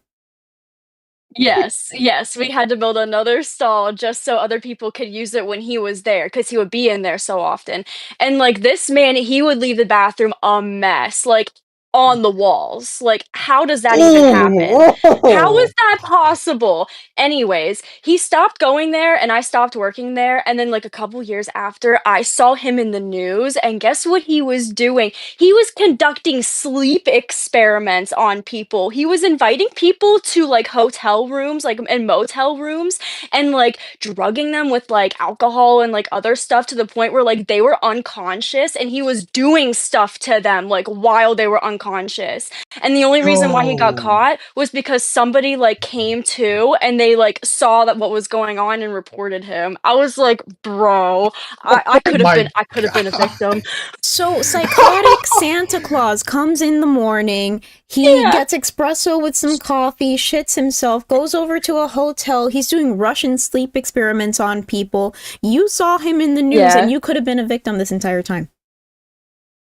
Yes, we had to build another stall just so other people could use it when he was there, because he would be in there so often. And like this man, he would leave the bathroom a mess, like on the walls. Like, how does that even happen? How is that possible? Anyways, he stopped going there and I stopped working there. And then like a couple years after, I saw him in the news, and guess what he was doing? He was conducting sleep experiments on people. He was inviting people to like hotel rooms, like and motel rooms, and like drugging them with like alcohol and like other stuff to the point where like they were unconscious, and he was doing stuff to them like while they were unconscious. And the only reason why he got caught was because somebody like came to and they like saw that what was going on and reported him. I was like, bro, I could have been a victim. So psychotic Santa Claus comes in the morning, he gets espresso with some coffee, shits himself, goes over to a hotel, he's doing Russian sleep experiments on people. You saw him in the news and you could have been a victim this entire time.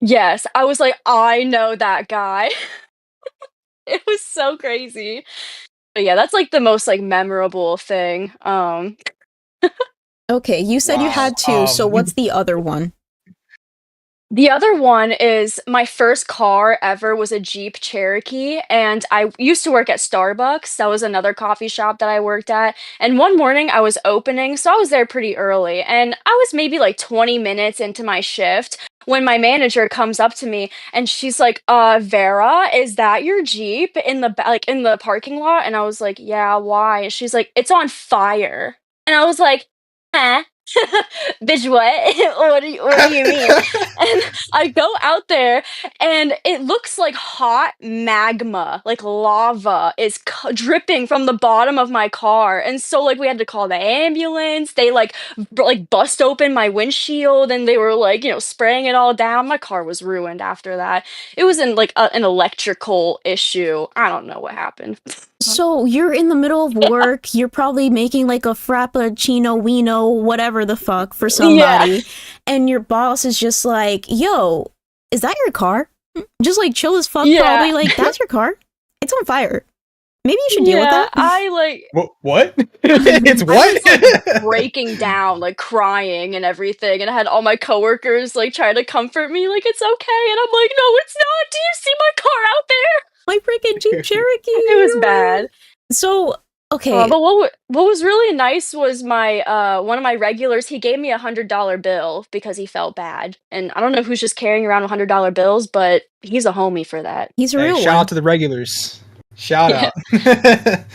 Yes, I was like, I know that guy. It was so crazy. But yeah, that's like the most like memorable thing. Okay, you said you had two, so what's the other one? The other one is my first car ever was a Jeep Cherokee, and I used to work at Starbucks. That was another coffee shop that I worked at. And one morning I was opening, so I was there pretty early, and I was maybe like 20 minutes into my shift when my manager comes up to me and she's like, Vera, is that your Jeep in the in the parking lot? And I was like, yeah, why? And she's like, it's on fire. And I was like, huh? Bitch, what? What do you mean? And I go out there and it looks like hot magma, like lava is dripping from the bottom of my car. And so like we had to call the ambulance. They like bust open my windshield and they were like, you know, spraying it all down. My car was ruined after that. It was in like an electrical issue. I don't know what happened. So you're in the middle of work, you're probably making like a frappuccino, wino, whatever the fuck for somebody, and your boss is just like, yo, is that your car? Just like chill as fuck, probably like, that's your car? It's on fire. Maybe you should deal with that. I like what? It's what? I was, like, breaking down, like crying and everything, and I had all my coworkers like trying to comfort me, like it's okay, and I'm like, no, it's not. Do you see my car out there? My freaking Jeep Cherokee. It was bad. So okay, but what was really nice was my one of my regulars. He gave me $100 bill because he felt bad, and I don't know who's just carrying around $100 bills, but he's a homie for that. He's a real one. Shout out to the regulars. Shout out.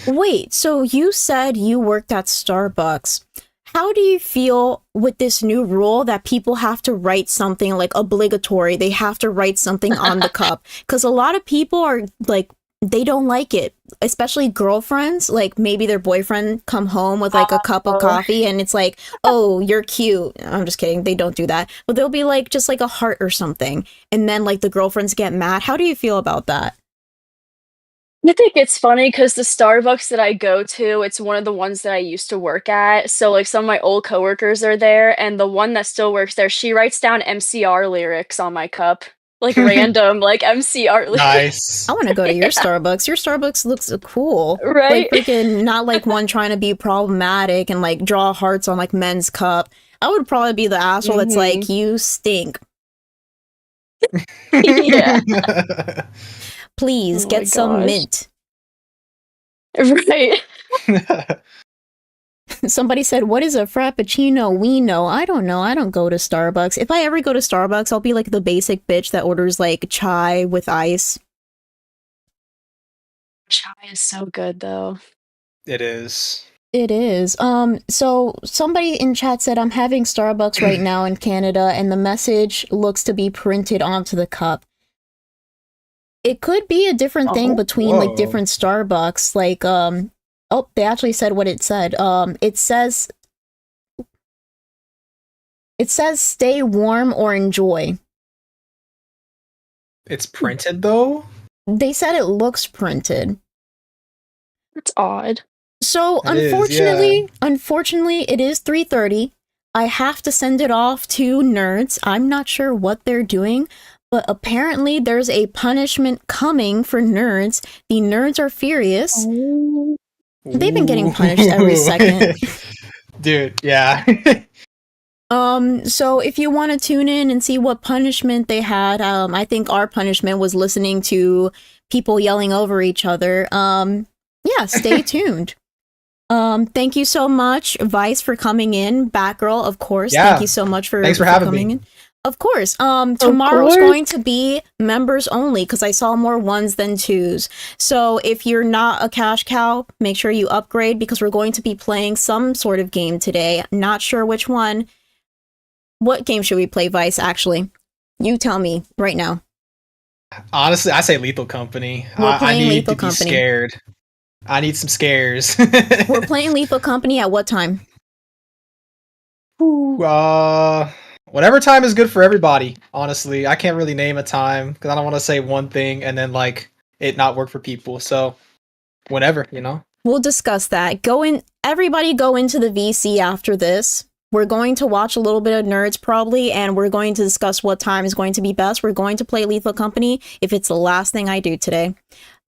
Wait, so you said you worked at Starbucks. How do you feel with this new rule that people have to write something like obligatory? They have to write something on the cup. Because a lot of people are like, they don't like it, especially girlfriends. Like maybe their boyfriend come home with like a cup of coffee and it's like, oh, you're cute. I'm just kidding. They don't do that. But they'll be like, just like a heart or something. And then like the girlfriends get mad. How do you feel about that? I think it's funny because the Starbucks that I go to, it's one of the ones that I used to work at. So like some of my old coworkers are there, and the one that still works there, she writes down MCR lyrics on my cup. Like random, like MCR lyrics. Nice. I want to go to your Starbucks. Your Starbucks looks cool. Right? Like freaking not like one trying to be problematic and like draw hearts on like men's cup. I would probably be the asshole that's like, you stink. Yeah. Please get some mint. Right. Somebody said, what is a frappuccino? We know. I don't know. I don't go to Starbucks. If I ever go to Starbucks, I'll be like the basic bitch that orders like chai with ice. Chai is so good though. It is. It is. So somebody in chat said, I'm having Starbucks right now in Canada, and the message looks to be printed onto the cup. It could be a different thing between like different Starbucks. Like, oh, they actually said what it said. It says stay warm or enjoy. It's printed though? They said it looks printed. That's odd. So unfortunately, it is 3:30. I have to send it off to nerds. I'm not sure what they're doing, but apparently there's a punishment coming for nerds. The nerds are furious. Ooh. They've been getting punished every second. Dude, yeah. So if you want to tune in and see what punishment they had, I think our punishment was listening to people yelling over each other. Yeah, stay tuned. Thank you so much, Vice, for coming in. Batgirl, of course. Yeah. Thank you so much for Thanks for having coming me. in. Of course. Tomorrow's going to be members only because I saw more ones than twos. So if you're not a cash cow, make sure you upgrade because we're going to be playing some sort of game today. Not sure which one. What game should we play, Vice, actually? You tell me right now. Honestly, I say Lethal Company. We're I playing need Lethal to Company. be scared. I need some scares. We're playing Lethal Company at what time? Whatever time is good for everybody. Honestly, I can't really name a time because I don't want to say one thing and then like it not work for people. So, whenever, you know. We'll discuss that. Everybody go into the VC after this. We're going to watch a little bit of Nerds probably, and we're going to discuss what time is going to be best. We're going to play Lethal Company if it's the last thing I do today.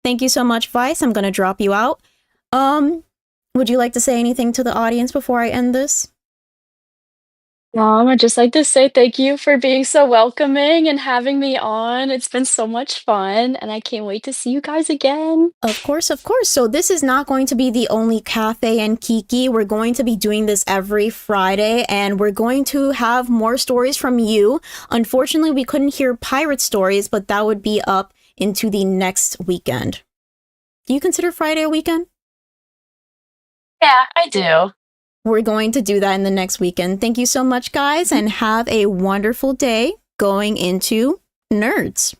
Thank you so much, Vice. I'm going to drop you out. Would you like to say anything to the audience before I end this? I'd just like to say thank you for being so welcoming and having me on. It's been so much fun, and I can't wait to see you guys again. Of course, of course. So this is not going to be the only Cafe and Kiki. We're going to be doing this every Friday, and we're going to have more stories from you. Unfortunately, we couldn't hear pirate stories, but that would be up into the next weekend. Do you consider Friday a weekend? Yeah, I do. We're going to do that in the next weekend. Thank you so much, guys, and have a wonderful day going into Nerds.